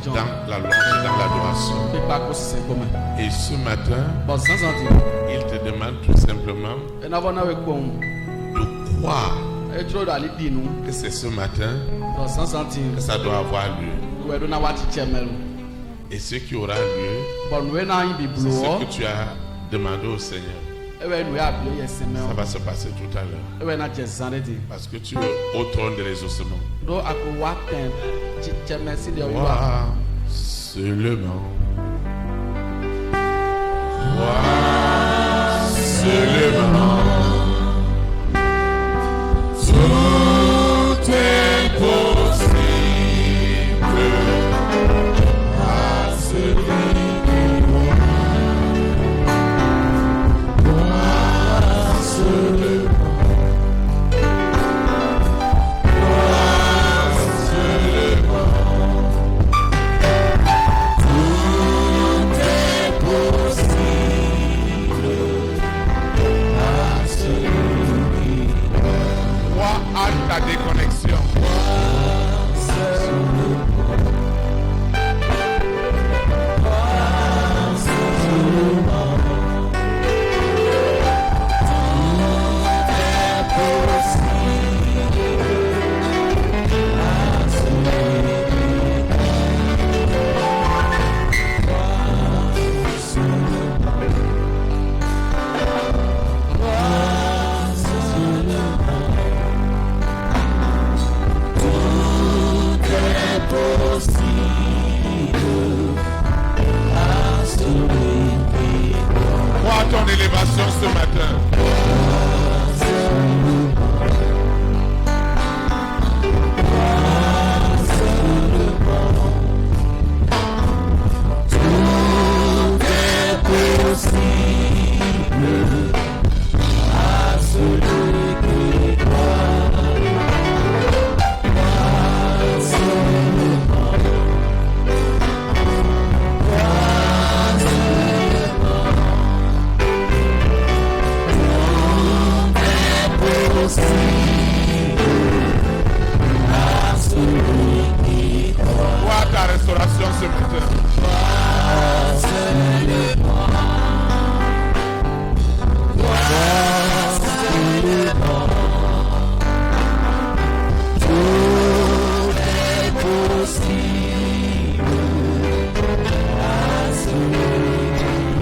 dans la louange et dans l'adoration. Et ce matin, il te demande tout simplement de croire que c'est ce matin que ça doit avoir lieu. Et ce qui aura lieu, c'est ce que tu as demandé au Seigneur. Ça va se passer tout à l'heure. Parce que tu es au trône de l'exaucement. Vois seulement. Vois seulement. Tout est possible à celui qui voit seulement. Ta déconnexion. Ton élévation ce matin. Tout est possible à celui qui croit. Vois ta restauration ce matin. Tout est possible à celui qui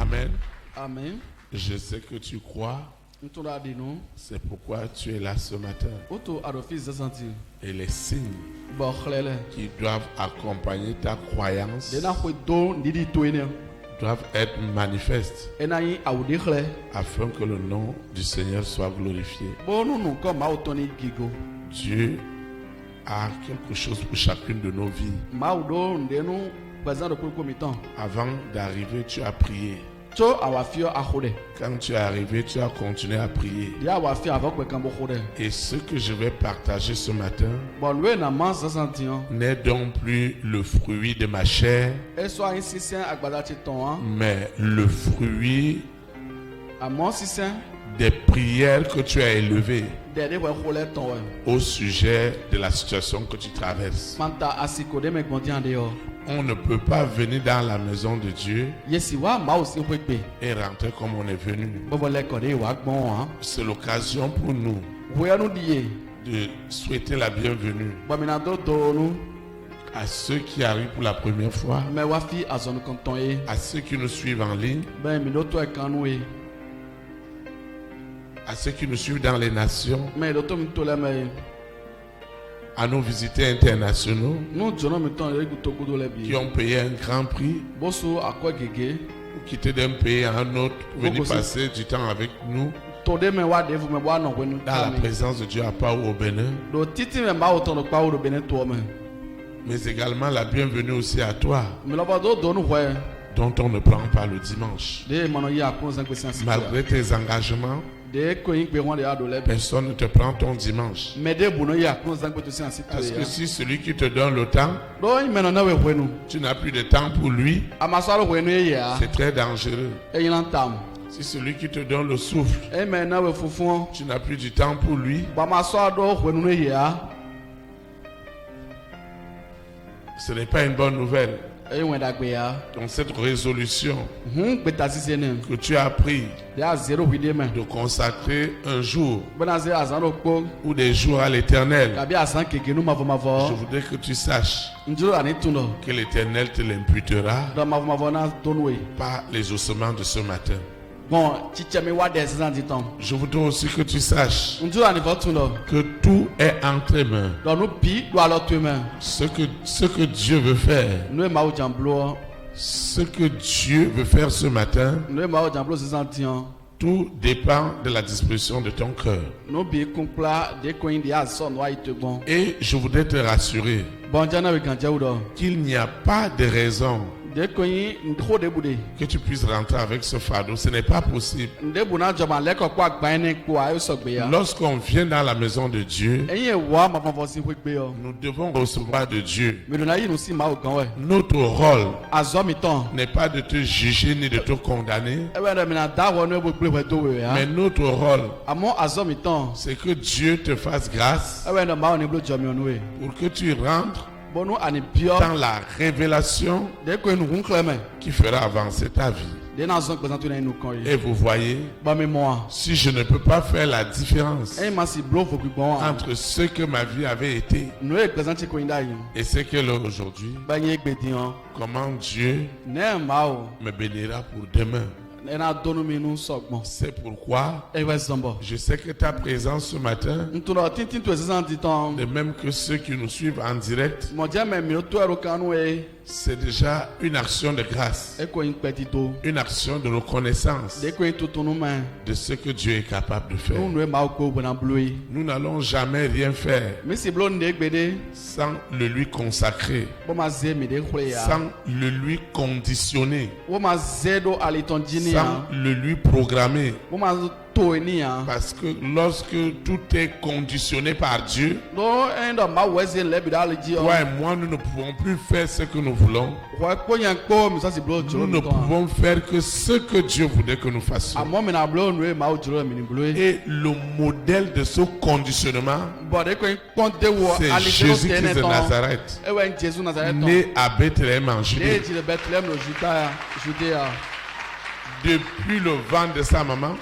Amen. Amen. Je sais que tu crois. C'est pourquoi tu es là ce matin. Et les signes qui doivent accompagner ta croyance doivent être manifestes afin que le nom du Seigneur soit glorifié. Dieu a quelque chose pour chacune de nos vies. Avant d'arriver, tu as prié. Quand tu es arrivé, tu as continué à prier. Et ce que je vais partager ce matin n'est donc plus le fruit de ma chair, mais le fruit des prières que tu as élevées au sujet de la situation que tu traverses. On ne peut pas venir dans la maison de Dieu et rentrer comme on est venu. C'est l'occasion pour nous de souhaiter la bienvenue à ceux qui arrivent pour la première fois, à ceux qui nous suivent en ligne, à ceux qui nous suivent dans les nations, à nos visiteurs internationaux qui ont payé un grand prix pour quitter d'un pays à un autre, venir passer du temps avec nous la présence de Dieu à Pau au Bénin. Mais également la bienvenue aussi à toi, dont on ne prend pas le dimanche. Malgré tes engagements, personne ne te prend ton dimanche. Parce que si celui qui te donne le temps, tu n'as plus de temps pour lui, c'est très dangereux. Si celui qui te donne le souffle, tu n'as plus du temps pour lui, ce n'est pas une bonne nouvelle. Donc cette résolution que tu as pris de consacrer un jour ou des jours à l'Éternel, je voudrais que tu saches que l'Éternel te l'imputera par les ossements de ce matin. Je voudrais aussi que tu saches que tout est entre tes mains. Ce que Dieu veut faire, ce que Dieu veut faire ce matin, tout dépend de la disposition de ton cœur. Et je voudrais te rassurer qu'il n'y a pas de raison que tu puisses rentrer avec ce fardeau. Ce n'est pas possible. Lorsqu'on vient dans la maison de Dieu, nous devons recevoir de Dieu. Notre rôle n'est pas de te juger ni de te condamner, mais notre rôle, c'est que Dieu te fasse grâce pour que tu rentres dans la révélation qui fera avancer ta vie. Et vous voyez, si je ne peux pas faire la différence entre ce que ma vie avait été et ce qu'elle est aujourd'hui, comment Dieu me bénira pour demain. C'est pourquoi je sais que ta présence ce matin, de même que ceux qui nous suivent en direct, c'est déjà une action de grâce, une action de reconnaissance de ce que Dieu est capable de faire. Nous n'allons jamais rien faire sans le lui consacrer, sans le lui conditionner, sans le lui programmer. Parce que lorsque tout est conditionné par Dieu, toi et moi, nous ne pouvons plus faire ce que nous voulons. Nous ne pouvons faire que ce que Dieu voudrait que nous fassions. Et le modèle de ce conditionnement, c'est Jésus-Christ de Nazareth, né à Bethléem en Judée. Depuis le ventre de sa maman,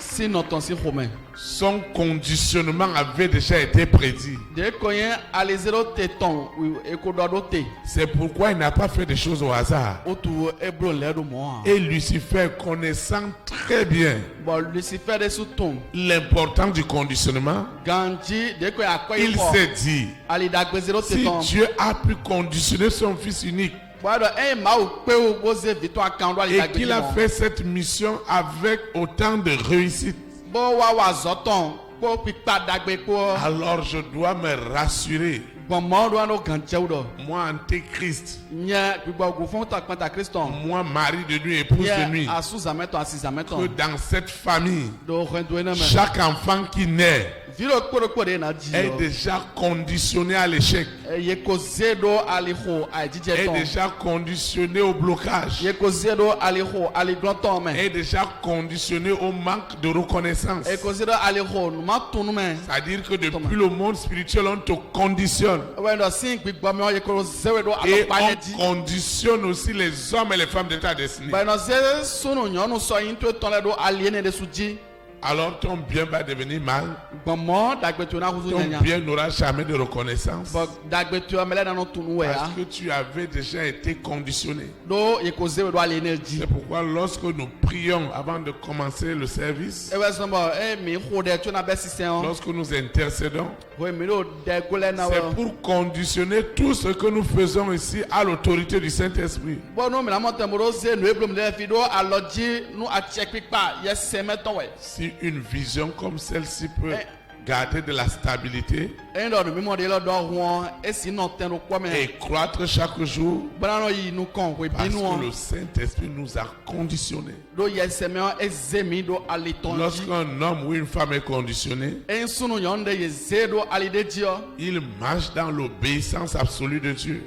son conditionnement avait déjà été prédit. C'est pourquoi il n'a pas fait des choses au hasard. Et Lucifer, connaissant très bien l'importance du conditionnement, il s'est dit, si Dieu a pu conditionner son fils unique, et qu'il a fait cette mission avec autant de réussite, alors je dois me rassurer, moi antéchrist, moi mari de nuit, épouse de nuit, que dans cette famille, chaque enfant qui naît est déjà conditionné à l'échec, est déjà conditionné au blocage, est déjà conditionné au manque de reconnaissance. C'est-à-dire que depuis le monde spirituel, on te conditionne. Et on conditionne aussi les hommes et les femmes de ta destinée. Alors ton bien va devenir mal. Ton bien n'aura jamais de reconnaissance. Parce que tu avais déjà été conditionné. C'est pourquoi lorsque nous prions avant de commencer le service, lorsque nous intercédons, c'est pour conditionner tout ce que nous faisons ici à l'autorité du Saint-Esprit. Si si une vision comme celle-ci peut garder de la stabilité et croître chaque jour, parce que le Saint-Esprit nous a conditionnés. Lorsqu'un homme ou une femme est conditionné, il marche dans l'obéissance absolue de Dieu.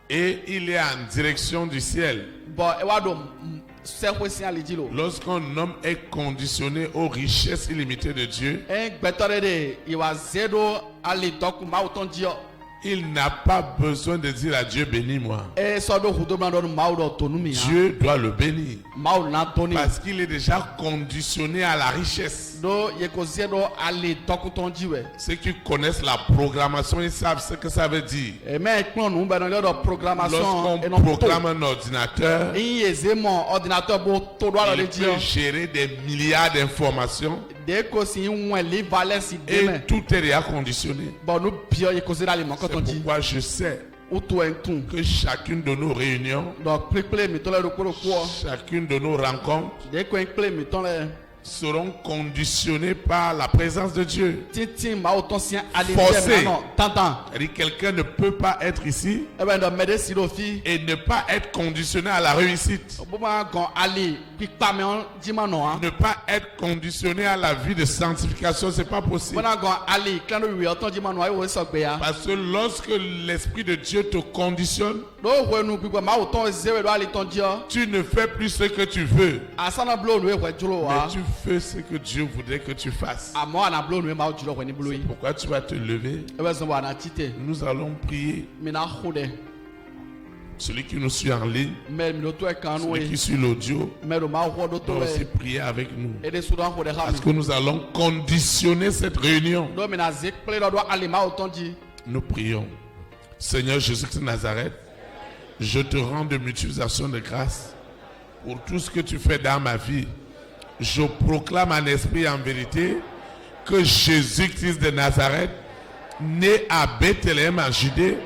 Et il est en direction du ciel. Lorsqu'un homme est conditionné aux richesses illimitées de Dieu, il n'a pas besoin de dire à Dieu bénis-moi. Dieu doit le bénir parce qu'il est déjà conditionné à la richesse. Ceux qui connaissent la programmation, ils savent ce que ça veut dire. Lorsqu'on programme un ordinateur, il peut gérer des milliards d'informations et tout est déjà conditionné. C'est pourquoi je sais que chacune de nos réunions, chacune de nos rencontres seront conditionnées par la présence de Dieu. Forcé. Quelqu'un ne peut pas être ici et ne pas être conditionné à la réussite. Ne pas être conditionné à la vie de sanctification, c'est pas possible. Parce que lorsque l'Esprit de Dieu te conditionne, tu ne fais plus ce que tu veux, mais tu fais ce que Dieu voudrait que tu fasses. C'est pourquoi tu vas te lever. Nous allons prier. Celui qui nous suit en ligne, celui qui suit l'audio, doit aussi prier avec nous. Parce que nous allons conditionner cette réunion. Nous prions. Seigneur Jésus-Christ de Nazareth, je te rends de multiplication de grâce pour tout ce que tu fais dans ma vie. Je proclame en esprit et en vérité que Jésus-Christ de Nazareth, né à Bethléem en Judée,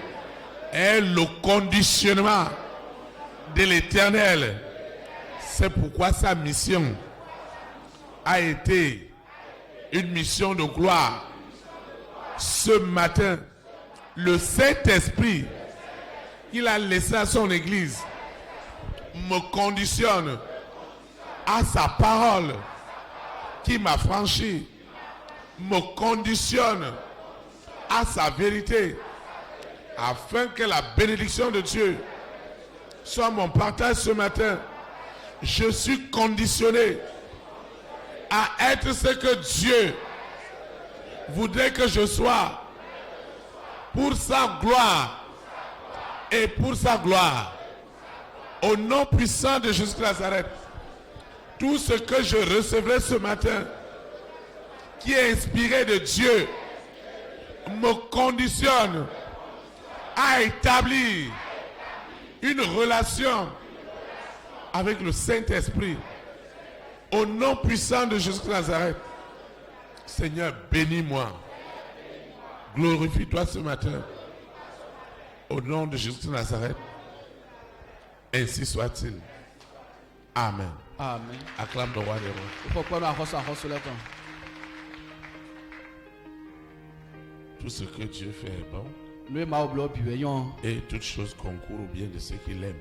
est le conditionnement de l'Éternel. C'est pourquoi sa mission a été une mission de gloire. Ce matin, le Saint-Esprit qu'il a laissé à son Église me conditionne à sa parole qui m'a franchi, me conditionne à sa vérité, afin que la bénédiction de Dieu soit mon partage ce matin. Je suis conditionné à être ce que Dieu voudrait que je sois pour sa gloire et pour sa gloire. Au nom puissant de Jésus de Nazareth, tout ce que je recevrai ce matin, qui est inspiré de Dieu, me conditionne à établir une relation avec le Saint-Esprit. Au nom puissant de Jésus de Nazareth, Seigneur, bénis-moi. Glorifie-toi ce matin. Au nom de Jésus de Nazareth, ainsi soit-il. Amen. Amen. Acclame le roi des rois. Tout ce que Dieu fait est bon. Et toutes choses concourent au bien de ceux qui l'aiment.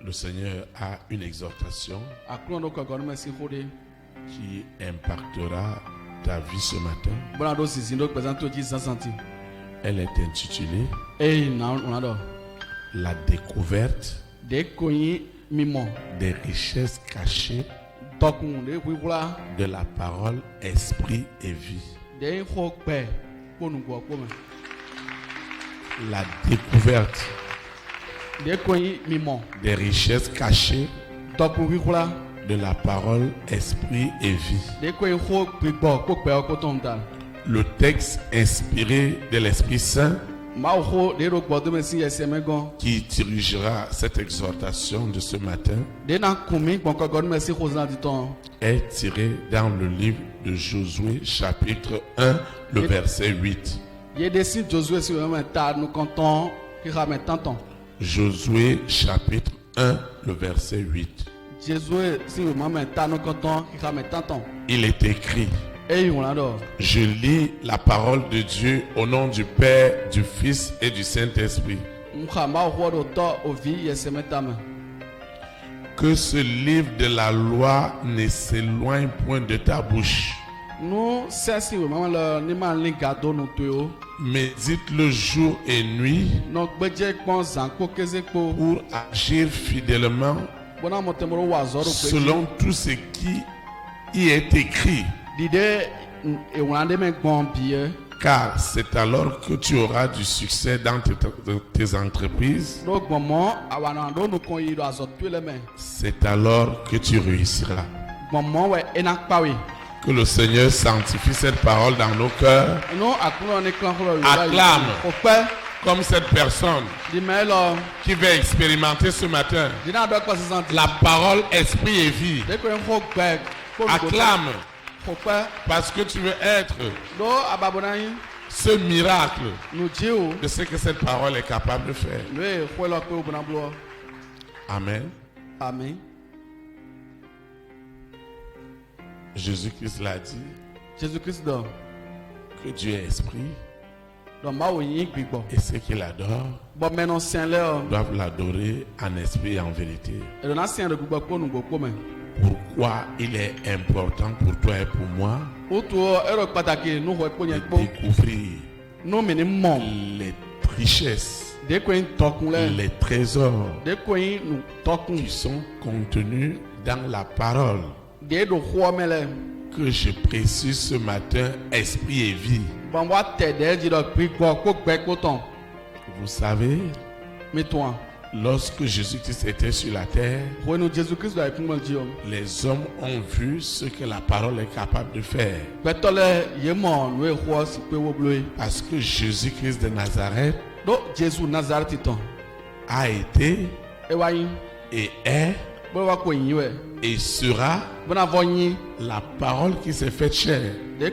Le Seigneur a une exhortation qui impactera ta vie ce matin. Elle est intitulée La découverte des richesses cachées de la parole, esprit et vie. La découverte des richesses cachées de la parole, esprit et vie. Le texte inspiré de l'Esprit Saint qui dirigera cette exhortation de ce matin est tiré dans le livre de Josué chapitre 1, le verset 8. Josué chapitre 1, le verset 8. Il est écrit, je lis la parole de Dieu au nom du Père, du Fils et du Saint-Esprit. Que ce livre de la loi ne s'éloigne point de ta bouche. Médite-le jour et nuit pour agir fidèlement selon tout ce qui y est écrit. Car c'est alors que tu auras du succès dans tes entreprises. C'est alors que tu réussiras. Que le Seigneur sanctifie cette parole dans nos cœurs. Acclame comme cette personne qui va expérimenter ce matin la parole esprit et vie. Acclame parce que tu veux être ce miracle de ce que cette parole est capable de faire. Amen. Amen. Jésus-Christ l'a dit. Jésus-Christ dit que Dieu est esprit. Et ceux qui l'adorent doivent l'adorer en esprit et en vérité. Pourquoi il est important pour toi et pour moi de découvrir les richesses, les trésors qui sont contenus dans la parole que je précise ce matin, esprit et vie. Vous savez, lorsque Jésus-Christ était sur la terre, les hommes ont vu ce que la parole est capable de faire. Parce que Jésus-Christ de Nazareth a été et est et sera la parole qui s'est faite chair. Ça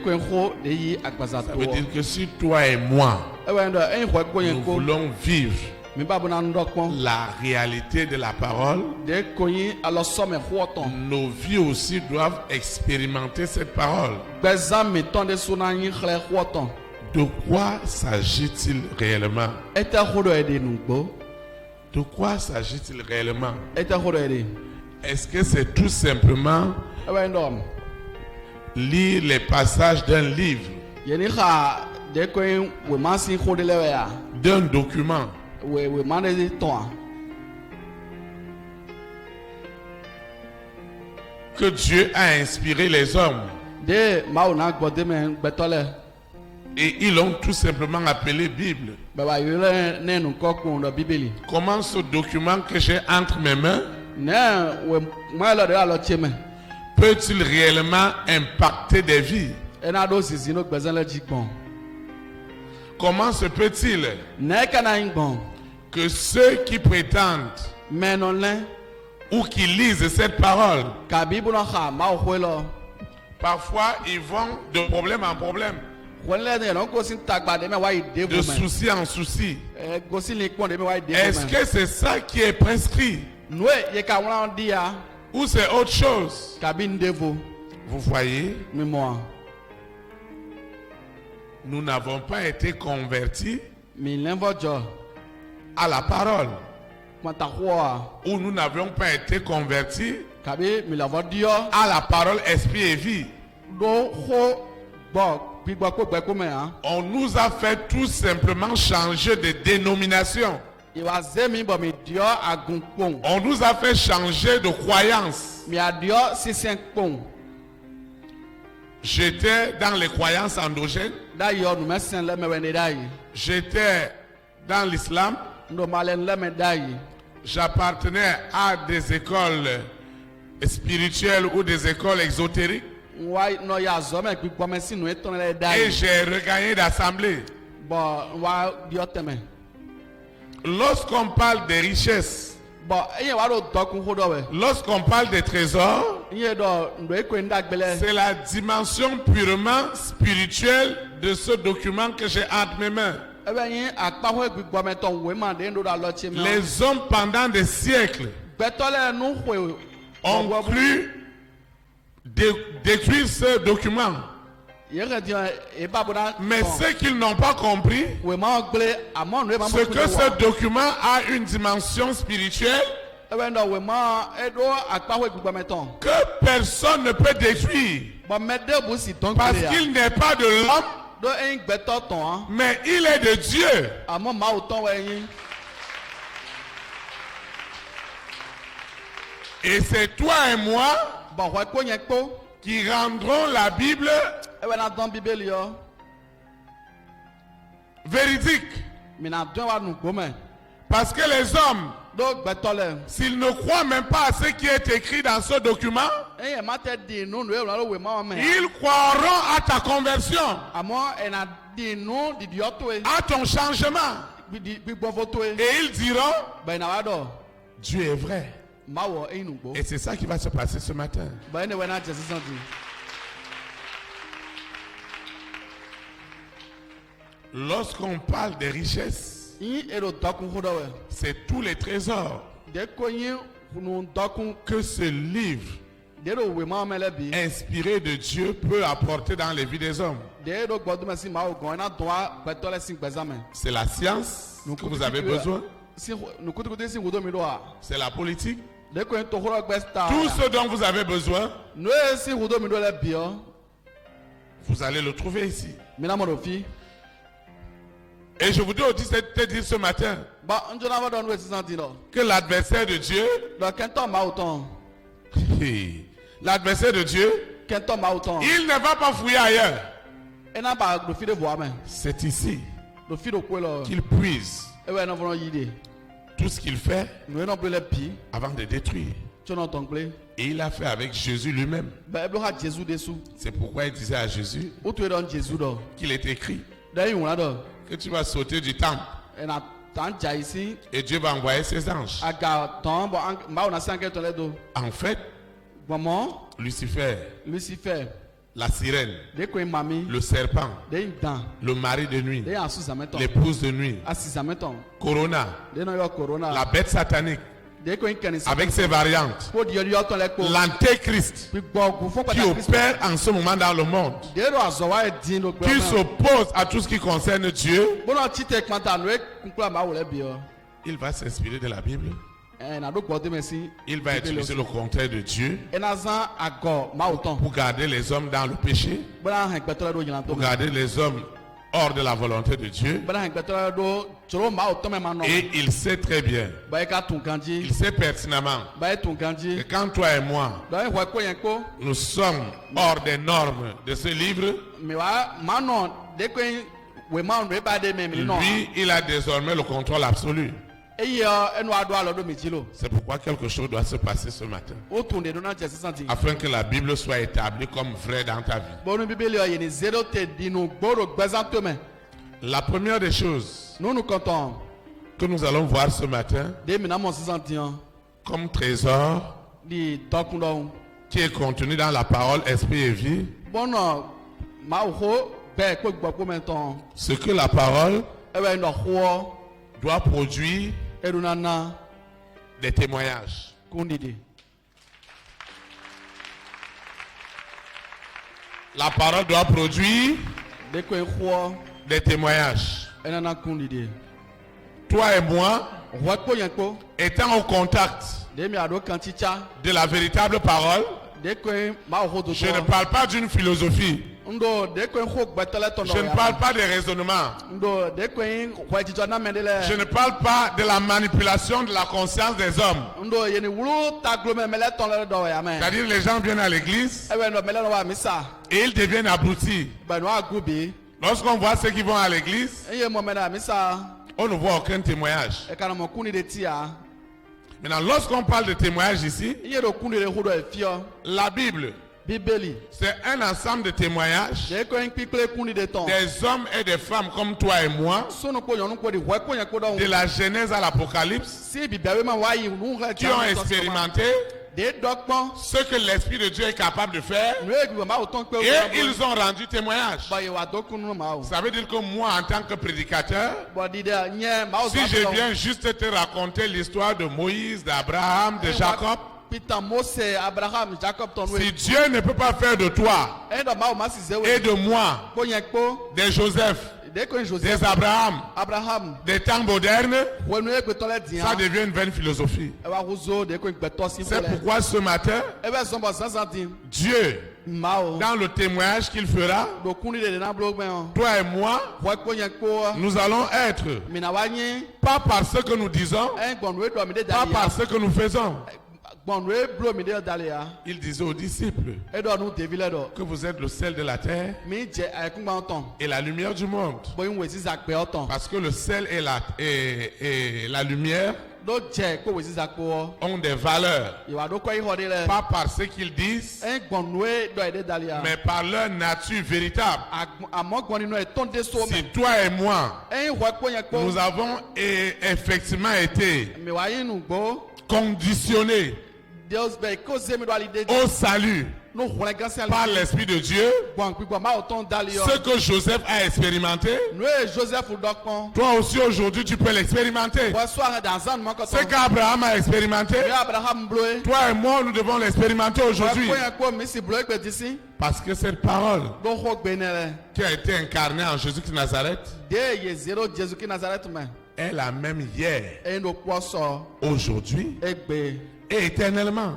veut dire que si toi et moi nous voulons vivre la réalité de la parole, nos vies aussi doivent expérimenter cette parole. De quoi s'agit-il réellement? De quoi s'agit-il réellement? Est-ce que c'est tout simplement lire les passages d'un livre, d'un document? Que Dieu a inspiré les hommes et ils l'ont tout simplement appelé Bible. Comment ce document que j'ai entre mes mains peut-il réellement impacter des vies? Comment se peut-il que ceux qui prétendent ou qui lisent cette parole, parfois ils vont de problème en problème, de souci en souci? Est-ce que c'est ça qui est prescrit ou c'est autre chose? Vous voyez, nous n'avons pas été convertis à la parole, ou nous n'avions pas été convertis à la parole esprit et vie. On nous a fait tout simplement changer de dénomination. On nous a fait changer de croyance. J'étais dans les croyances endogènes. J'étais dans l'islam. J'appartenais à des écoles spirituelles ou des écoles exotériques. Et j'ai regagné d'assemblée. Lorsqu'on parle des richesses, lorsqu'on parle des trésors, c'est la dimension purement spirituelle de ce document que j'ai entre mes mains. Les hommes pendant des siècles ont cru détruire ce document. Mais ce qu'ils n'ont pas compris, c'est que ce document a une dimension spirituelle que personne ne peut détruire. Parce qu'il n'est pas de l'homme, mais il est de Dieu. Et c'est toi et moi qui rendront la Bible véridique. Parce que les hommes, s'ils ne croient même pas à ce qui est écrit dans ce document, ils croiront à ta conversion, à ton changement. Et ils diront, Dieu est vrai. Et c'est ça qui va se passer ce matin. Lorsqu'on parle des richesses, c'est tous les trésors que ce livre inspiré de Dieu peut apporter dans les vies des hommes. C'est la science que vous avez besoin. C'est la politique. Tout ce dont vous avez besoin, vous allez le trouver ici. Et je voudrais aussi te dire ce matin que l'adversaire de Dieu, l'adversaire de Dieu, il ne va pas fouiller ailleurs. C'est ici qu'il puise tout ce qu'il fait avant de détruire. Et il l'a fait avec Jésus lui-même. C'est pourquoi il disait à Jésus qu'il est écrit que tu vas sauter du temple et Dieu va envoyer ses anges. En fait, Lucifer, la sirène, le serpent, le mari de nuit, l'épouse de nuit, Corona, la bête satanique avec ses variantes, l'antéchrist qui opère en ce moment dans le monde, qui s'oppose à tout ce qui concerne Dieu, il va s'inspirer de la Bible. Il va utiliser le contraire de Dieu pour garder les hommes dans le péché, pour garder les hommes hors de la volonté de Dieu. Et il sait très bien, il sait pertinemment que quand toi et moi nous sommes hors des normes de ce livre, lui, il a désormais le contrôle absolu. C'est pourquoi quelque chose doit se passer ce matin, afin que la Bible soit établie comme vraie dans ta vie. La première des choses que nous allons voir ce matin comme trésor qui est contenu dans la parole Esprit et Vie, ce que la parole doit produire des témoignages. La parole doit produire des témoignages. Toi et moi, étant au contact de la véritable parole, je ne parle pas d'une philosophie. Je ne parle pas des raisonnements. Je ne parle pas de la manipulation de la conscience des hommes. C'est-à-dire les gens viennent à l'église et ils deviennent abrutis. Lorsqu'on voit ceux qui vont à l'église, on ne voit aucun témoignage. Maintenant, lorsqu'on parle de témoignage ici, la Bible, c'est un ensemble de témoignages des hommes et des femmes comme toi et moi, de la Genèse à l'Apocalypse, qui ont expérimenté ce que l'Esprit de Dieu est capable de faire, et ils ont rendu témoignage. Ça veut dire que moi, en tant que prédicateur, si je viens juste te raconter l'histoire de Moïse, d'Abraham, de Jacob, si Dieu ne peut pas faire de toi et de moi des Joseph, des Abraham, des temps modernes, ça devient une vaine philosophie. C'est pourquoi ce matin, Dieu, dans le témoignage qu'il fera, toi et moi, nous allons être, pas par ce que nous disons, pas par ce que nous faisons. Il disait aux disciples que vous êtes le sel de la terre et la lumière du monde. Parce que le sel et la lumière ont des valeurs, pas par ce qu'ils disent, mais par leur nature véritable. Si toi et moi, nous avons effectivement été conditionnés au salut par l'Esprit de Dieu, ce que Joseph a expérimenté, toi aussi aujourd'hui tu peux l'expérimenter. Ce qu'Abraham a expérimenté, toi et moi nous devons l'expérimenter aujourd'hui. Parce que cette parole qui a été incarnée en Jésus-Christ de Nazareth est la même hier, aujourd'hui et éternellement.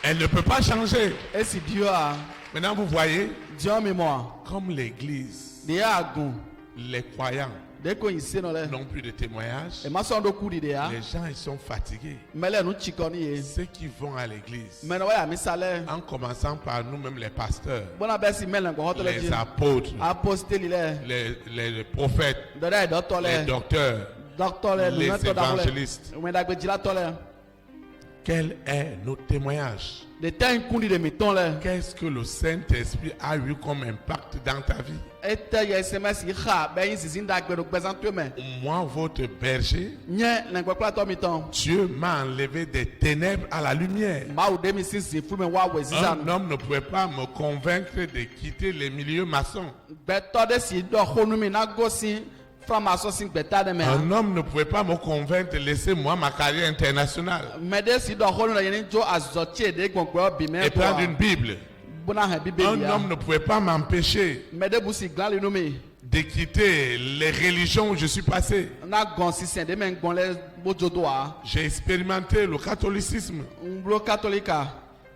Elle ne peut pas changer. Maintenant vous voyez, comme l'église, les croyants n'ont plus de témoignages. Les gens ils sont fatigués. Ceux qui vont à l'église, en commençant par nous-mêmes les pasteurs, les apôtres, les prophètes, les docteurs, les évangélistes, quel est notre témoignage? Qu'est-ce que le Saint-Esprit a eu comme impact dans ta vie? Moi, votre berger, Dieu m'a enlevé des ténèbres à la lumière. Un homme ne pouvait pas me convaincre de quitter les milieux maçons. Un homme ne pouvait pas me convaincre de laisser moi ma carrière internationale et prendre une Bible. Un homme ne pouvait pas m'empêcher de quitter les religions où je suis passé. J'ai expérimenté le catholicisme.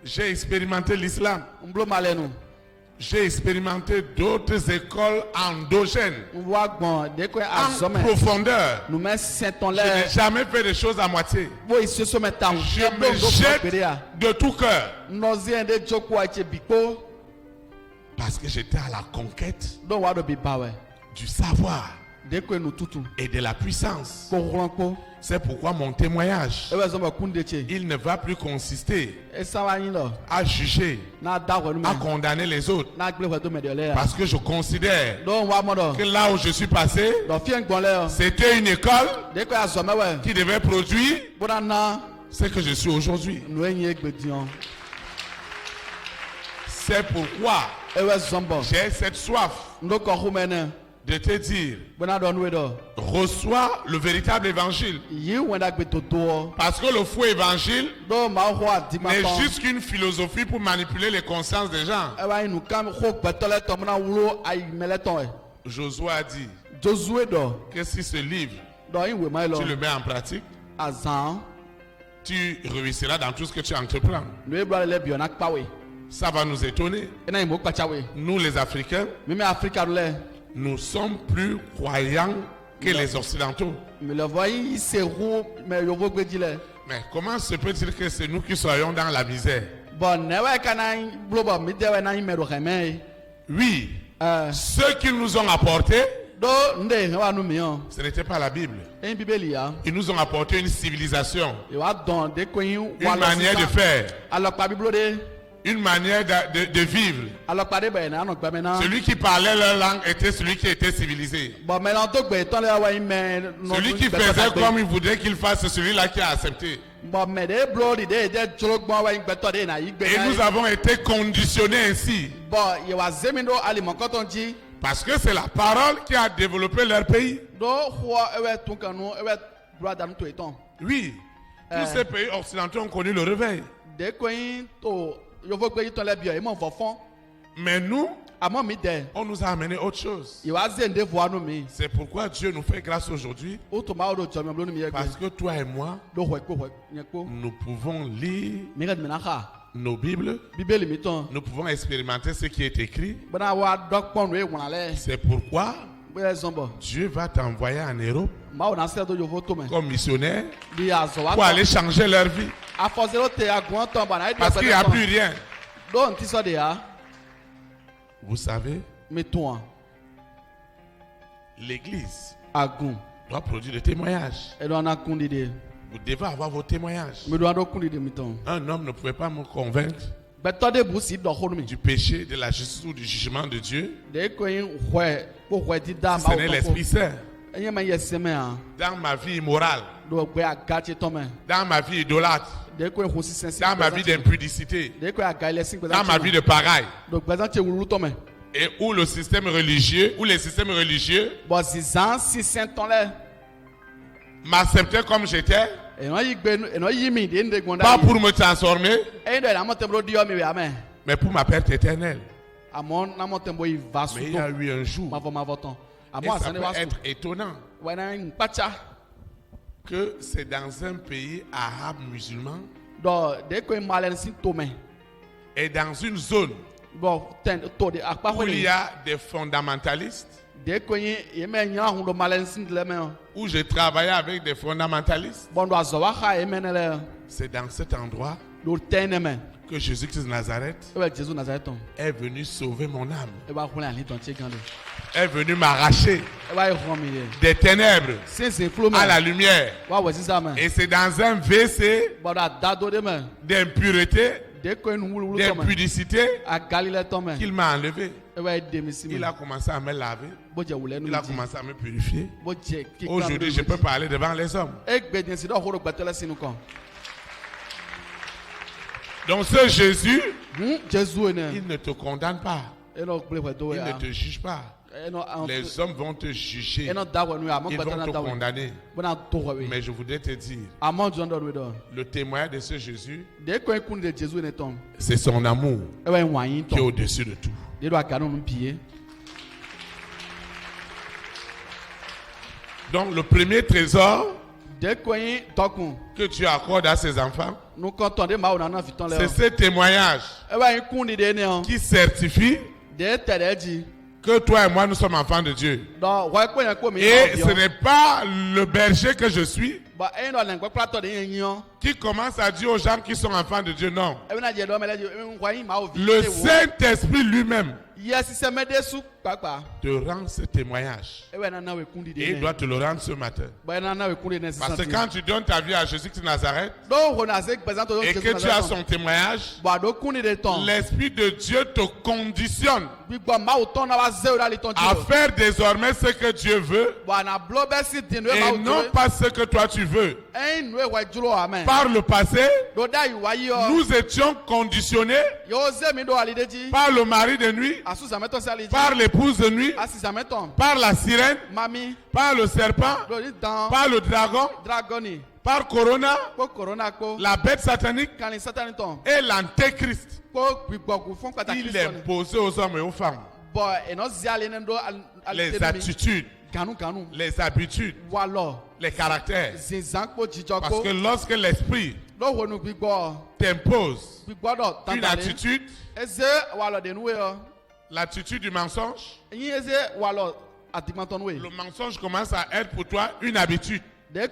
J'ai expérimenté l'islam. J'ai expérimenté d'autres écoles endogènes en profondeur. Je n'ai jamais fait des choses à moitié. Je me jette de tout cœur. Parce que j'étais à la conquête du savoir et de la puissance. C'est pourquoi mon témoignage, il ne va plus consister à juger, à condamner les autres. Parce que je considère que là où je suis passé, c'était une école qui devait produire ce que je suis aujourd'hui. C'est pourquoi j'ai cette soif de te dire, reçois le véritable évangile. Parce que le faux évangile n'est juste qu'une philosophie pour manipuler les consciences des gens. Josué a dit que si ce livre, tu le mets en pratique, tu réussiras dans tout ce que tu entreprends. Ça va nous étonner. Nous les Africains, nous sommes plus croyants que les Occidentaux. Mais comment se peut-il que c'est nous qui soyons dans la misère? Oui, ceux qui nous ont apporté, ce n'était pas la Bible. Ils nous ont apporté une civilisation, une manière de faire. une manière de vivre. Alors parler ben na no gba me na. Celui qui parlait leur langue était celui qui était civilisé. Bon mais là to gbe ton le wa me no. Celui qui faisait comme il voudrait qu'il fasse, c'est celui-là qui a accepté. Bon mais de bloody de jologbo wa gbe to de na igbe. Et nous avons été conditionnés ainsi. Bon, il wa zemindo ali mon coton dit. Parce que c'est la parole qui a développé leur pays. Do ho ewe tun kanu ewe droit dans to eton. Oui. Tous ces pays occidentaux ont connu le réveil. De koyin to yo vo gbe ton le bio e mo fofon. Mais nous, on nous a amené autre chose. C'est pourquoi Dieu nous fait grâce aujourd'hui. Parce que toi et moi, nous pouvons lire nos Bibles. Nous pouvons expérimenter ce qui est écrit. C'est pourquoi Dieu va t'envoyer en Europe comme missionnaire pour aller changer leur vie. Parce qu'il n'y a plus rien. Vous savez, l'Église doit produire des témoignages. Vous devez avoir vos témoignages. Un homme ne pouvait pas me convaincre du péché, de la justice ou du jugement de Dieu. Ce n'est l'Esprit Saint. Dans ma vie immorale, dans ma vie idolâtre, dans ma vie d'impudicité, dans ma vie de pagaille, et où le système religieux, où les systèmes religieux m'acceptaient comme j'étais, pas pour me transformer, mais pour ma perte éternelle. Mais il y a eu un jour, et ça peut être étonnant, que c'est dans un pays arabe musulman et dans une zone où il y a des fondamentalistes, où j'ai travaillé avec des fondamentalistes. C'est dans cet endroit que Jésus-Christ de Nazareth est venu sauver mon âme, est venu m'arracher des ténèbres à la lumière. Et c'est dans un WC d'impureté, d'impudicité qu'il m'a enlevé. Il a commencé à me laver. Il a commencé à me purifier. Aujourd'hui, je peux parler devant les hommes. Donc ce Jésus, il ne te condamne pas. Il ne te juge pas. Les hommes vont te juger. Ils vont te condamner. Mais je voudrais te dire, le témoignage de ce Jésus, c'est son amour qui est au-dessus de tout. Donc le premier trésor que tu accordes à ses enfants, c'est ce témoignage qui certifie que toi et moi nous sommes enfants de Dieu. Et ce n'est pas le berger que je suis qui commence à dire aux gens qui sont enfants de Dieu, non. Le Saint-Esprit lui-même te rend ce témoignage. Et il doit te le rendre ce matin. Parce que quand tu donnes ta vie à Jésus-Christ de Nazareth et que tu as son témoignage, l'Esprit de Dieu te conditionne à faire désormais ce que Dieu veut et non pas ce que toi tu veux. Par le passé, nous étions conditionnés par le mari de nuit, par l'épouse de nuit, par la sirène, par le serpent, par le dragon, par Corona, la bête satanique et l'antéchrist. Il est posé aux hommes et aux femmes les attitudes, les habitudes, les caractères. Parce que lorsque l'esprit t'impose une attitude, l'attitude du mensonge, le mensonge commence à être pour toi une habitude. Et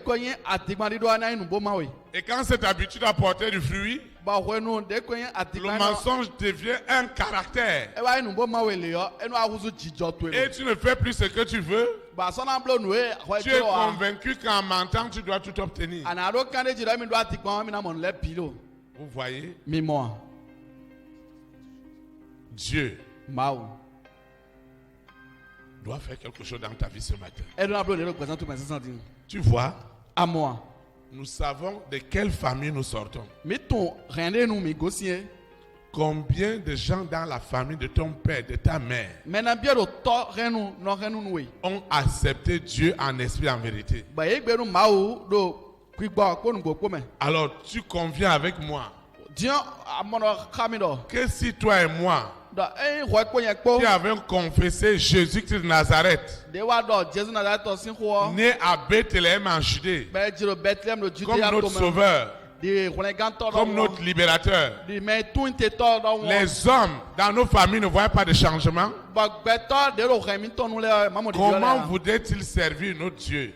quand cette habitude a porté du fruit, le mensonge devient un caractère. Et tu ne fais plus ce que tu veux. Tu es convaincu qu'en mentant, tu dois tout obtenir. Vous voyez? Dieu Mao. doit faire quelque chose dans ta vie ce matin. Tu vois, à moi, nous savons de quelle famille nous sortons. Combien de gens dans la famille de ton père, de ta mère ont accepté Dieu en esprit, en vérité. Alors tu conviens avec moi que si toi et moi qui avons confessé Jésus-Christ de Nazareth, né à Bethléem en Judée, comme notre sauveur, comme notre libérateur, les hommes dans nos familles ne voient pas de changement. Comment voudrait-il servir notre Dieu?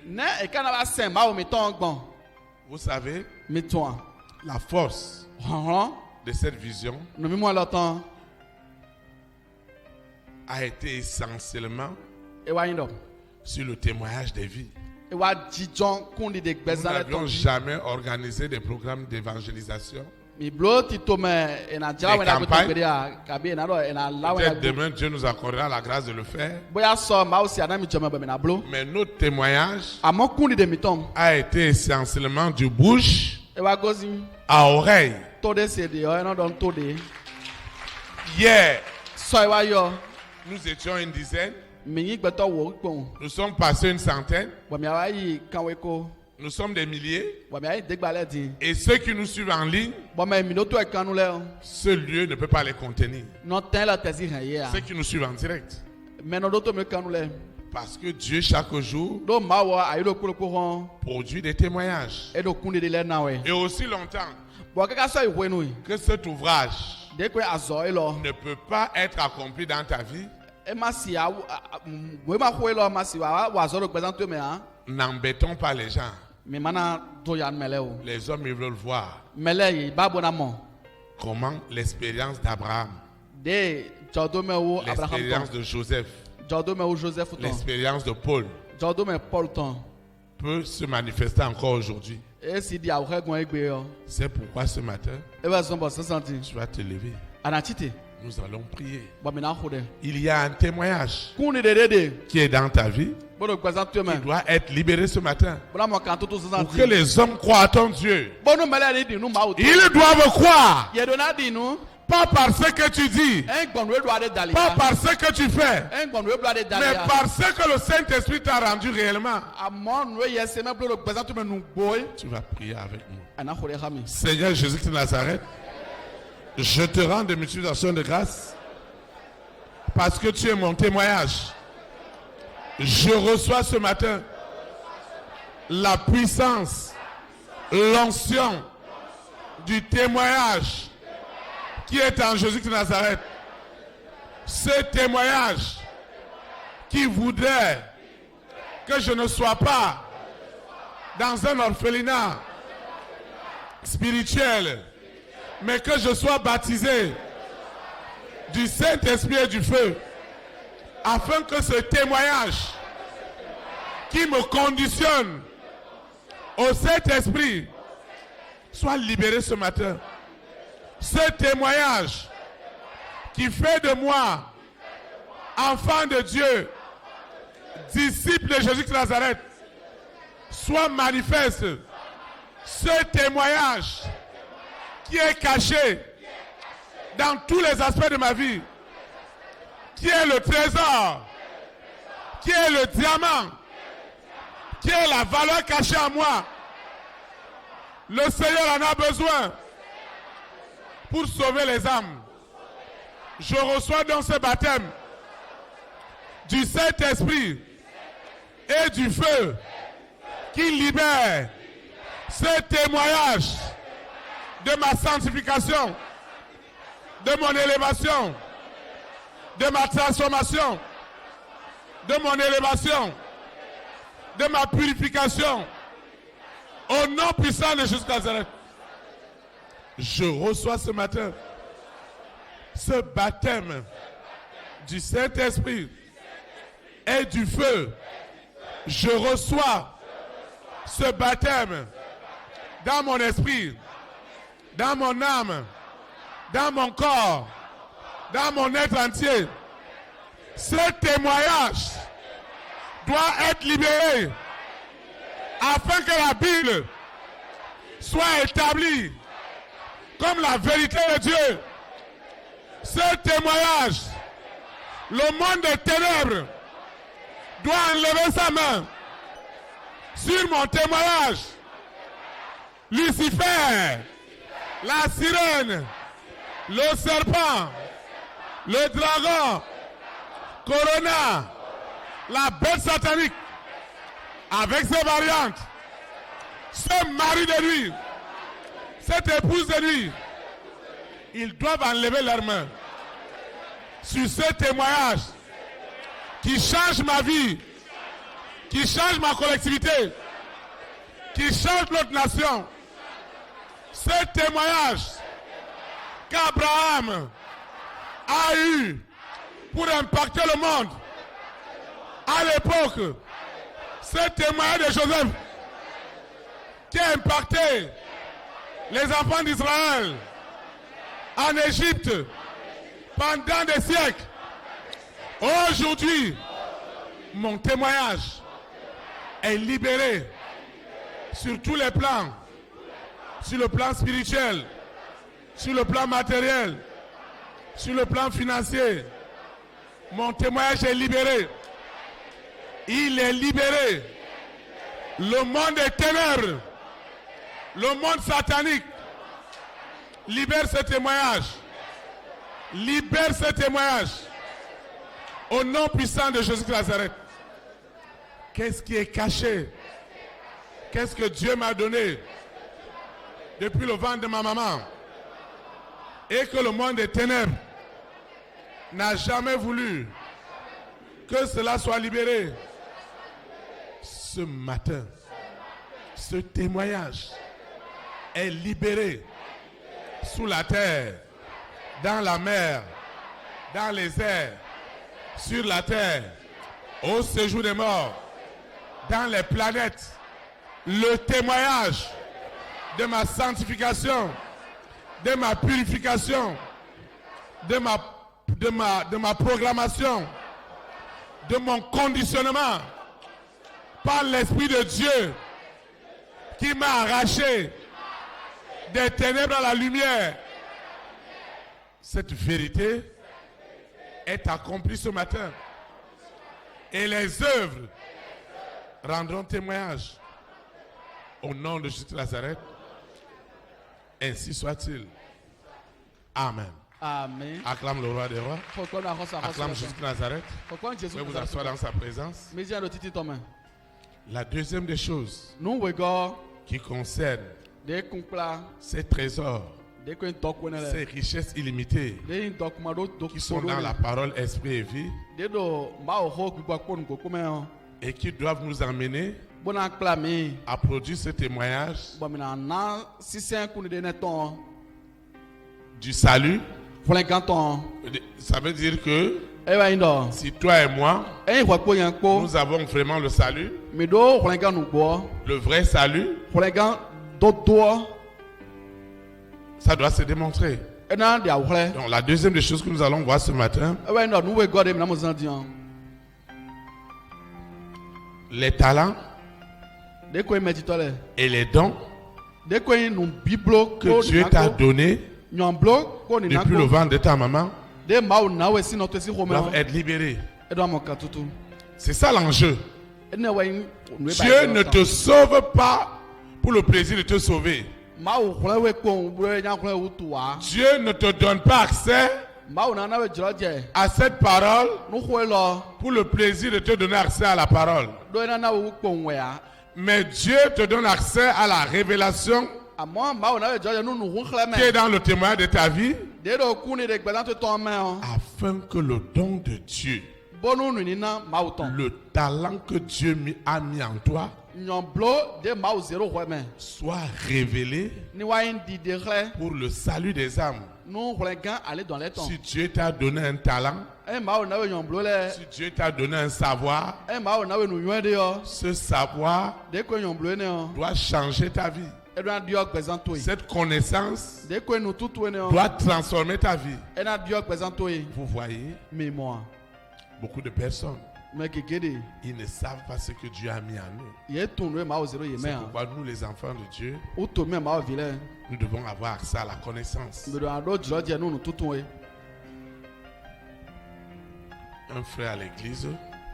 Vous savez, la force de cette vision a été essentiellement sur le témoignage des vies. Nous n'avions jamais organisé des programmes d'évangélisation. Peut-être demain Dieu nous accordera la grâce de le faire. Mais notre témoignage a été essentiellement du bouche à oreille. Hier, nous étions une dizaine. Nous sommes passés une centaine. Nous sommes des milliers. Et ceux qui nous suivent en ligne, ce lieu ne peut pas les contenir. Ceux qui nous suivent en direct. Parce que Dieu, chaque jour, produit des témoignages. Et aussi longtemps que cet ouvrage ne peut pas être accompli dans ta vie, n'embêtons pas les gens. Les hommes, ils veulent voir comment l'expérience d'Abraham, l'expérience de Joseph, l'expérience de Paul peut se manifester encore aujourd'hui. C'est pourquoi ce matin, tu vas te lever. Nous allons prier. Il y a un témoignage qui est dans ta vie, qui doit être libéré ce matin. Pour que les hommes croient à ton Dieu. Ils doivent croire. Pas par ce que tu dis, pas par ce que tu fais, mais par ce que le Saint-Esprit t'a rendu réellement. Tu vas prier avec nous. Seigneur Jésus-Christ de Nazareth, je te rends des multitudes d'actions de grâce parce que tu es mon témoignage. Je reçois ce matin la puissance, l'onction du témoignage qui est en Jésus-Christ de Nazareth. Ce témoignage qui voudrait que je ne sois pas dans un orphelinat spirituel, mais que je sois baptisé du Saint-Esprit et du feu, afin que ce témoignage qui me conditionne au Saint-Esprit soit libéré ce matin. Ce témoignage qui fait de moi enfant de Dieu, disciple de Jésus-Christ de Nazareth, soit manifeste. Ce témoignage qui est caché dans tous les aspects de ma vie, qui est le trésor, qui est le diamant, qui est la valeur cachée en moi. Le Seigneur en a besoin pour sauver les âmes. Je reçois donc ce baptême du Saint-Esprit et du feu qui libère ce témoignage de ma sanctification, de mon élévation, de ma transformation, de mon élévation, de ma purification. Au nom puissant de Jésus de Nazareth, je reçois ce matin ce baptême du Saint-Esprit et du feu. Je reçois ce baptême dans mon esprit, dans mon âme, dans mon corps, dans mon être entier. Ce témoignage doit être libéré afin que la Bible soit établie comme la vérité de Dieu. Ce témoignage, le monde des ténèbres doit enlever sa main sur mon témoignage. Lucifer, la sirène, le serpent, le dragon, Corona, la bête satanique, avec ses variantes, ce mari de lui, cette épouse de lui, ils doivent enlever leurs mains sur ce témoignage qui change ma vie, qui change ma collectivité, qui change notre nation. Ce témoignage qu'Abraham a eu pour impacter le monde à l'époque, ce témoignage de Joseph qui a impacté les enfants d'Israël en Égypte pendant des siècles. Aujourd'hui, mon témoignage est libéré sur tous les plans, sur le plan spirituel, sur le plan matériel, sur le plan financier. Mon témoignage est libéré. Il est libéré. Le monde des ténèbres, le monde satanique, libère ce témoignage. Libère ce témoignage. Au nom puissant de Jésus de Nazareth. Qu'est-ce qui est caché? Qu'est-ce que Dieu m'a donné depuis le ventre de ma maman? Et que le monde des ténèbres n'a jamais voulu que cela soit libéré. Ce matin, ce témoignage est libéré sous la terre, dans la mer, dans les airs, sur la terre, au séjour des morts, dans les planètes. Le témoignage de ma sanctification, de ma purification, de ma programmation, de mon conditionnement par l'Esprit de Dieu qui m'a arraché des ténèbres à la lumière. Cette vérité est accomplie ce matin. Et les œuvres rendront témoignage. Au nom de Jésus de Nazareth, ainsi soit-il. Amen. Amen. Acclame le roi des rois. Acclame Jésus de Nazareth. Vous pouvez vous asseoir dans sa présence. La deuxième des choses qui concerne ces trésors, ces richesses illimitées qui sont dans la parole, esprit et vie et qui doivent nous amener à produire ce témoignage du salut. Ça veut dire que si toi et moi, nous avons vraiment le salut, le vrai salut, ça doit se démontrer. Donc la deuxième des choses que nous allons voir ce matin, les talents et les dons que Dieu t'a donnés depuis le ventre de ta maman doivent être libérés. C'est ça l'enjeu. Dieu ne te sauve pas pour le plaisir de te sauver. Dieu ne te donne pas accès à cette parole pour le plaisir de te donner accès à la parole. Mais Dieu te donne accès à la révélation qui est dans le témoignage de ta vie afin que le don de Dieu, le talent que Dieu a mis en toi, soit révélé pour le salut des âmes. Si Dieu t'a donné un talent, si Dieu t'a donné un savoir, ce savoir doit changer ta vie. Cette connaissance Dès que nous tout doit transformer ta vie. vous Vous voyez, mais moi beaucoup de personnes, mais que ils ne savent pas ce que Dieu a mis en eux. il est tourné ma au zéro il C'est pourquoi nous, les enfants de Dieu, ou tout même ma ville nous devons avoir accès à la connaissance. mais dans d'autres dire nous tout Un frère à l'église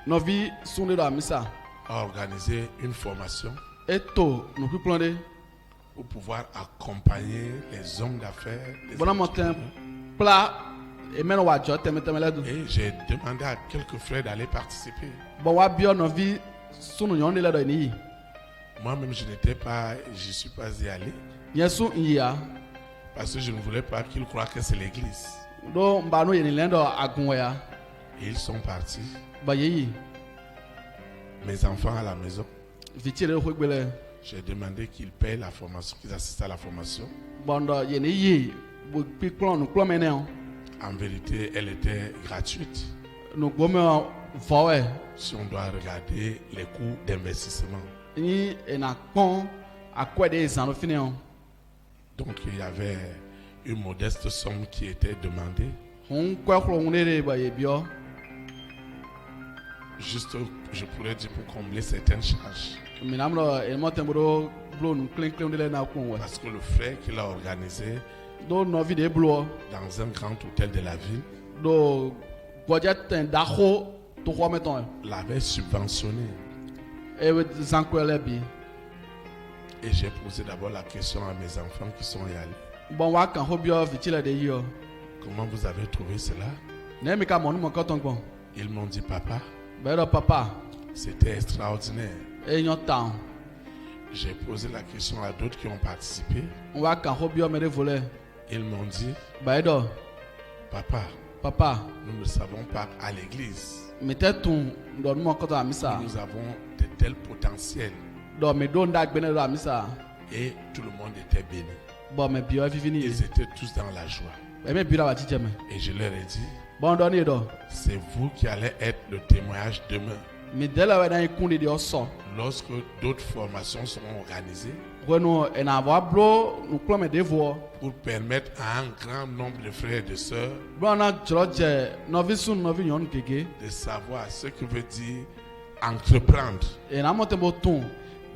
nos vies sont dans la missa a organisé une formation et tout nous plus planer pour pouvoir accompagner les hommes d'affaires. les bon matin plat et maintenant wa jote Et j'ai demandé à quelques frères d'aller participer. bon wa bio nos vies sont nous on est là dans ni Moi-même, j'y suis pas y allé yesu iya parce que je ne voulais pas qu'ils croient que c'est l'église. do mbano yeni lendo agunwa Et ils sont partis. ba yeyi Mes enfants à la maison, vitire ko gbele j'ai demandé qu'ils payent la formation, qu'ils assistent à la formation. bondo yeni yi bo pipon nous plan menen En vérité, elle était gratuite. nous gomme vowe Si on doit regarder les coûts d'investissement. ni ena pon akwa des zan fini on Donc il y avait une modeste somme qui était demandée. on kwa ko ngere ba yebio Juste, je pourrais dire, pour combler certaines charges. minamro e motembro blo nous clean de na ko wa Parce que le frère qui l'a organisé do no vie de blo dans un grand hôtel de la ville do gojet dacho to ko meton l'avait subventionné. e zankwele bi Et j'ai posé d'abord la question à mes enfants qui sont y allés. bon wa kan hobio vitile de yo Comment vous avez trouvé cela? ne mi ka monu mo koton gbon Ils m'ont dit, papa, be do papa c'était extraordinaire. e yon town J'ai posé la question à d'autres qui ont participé. wa kan hobio me de voler Ils m'ont dit, ba do papa, papa nous ne savons pas à l'église. mi te tun do mo koton amisa Nous avons de tels potentiels. do mi do nda gbene do amisa Et tout le monde était béni. bon me bio vivini Ils étaient tous dans la joie. e me bio la ti jeme Et je leur ai dit, bon do ni do c'est vous qui allez être le témoignage demain. mi de la wa na ikundi de oso Lorsque d'autres formations seront organisées bueno ena wa blo nous clome de vo pour permettre à un grand nombre de frères et de sœurs bon na jroje novi sun novi yon keke de savoir ce que veut dire entreprendre. e na motembo tun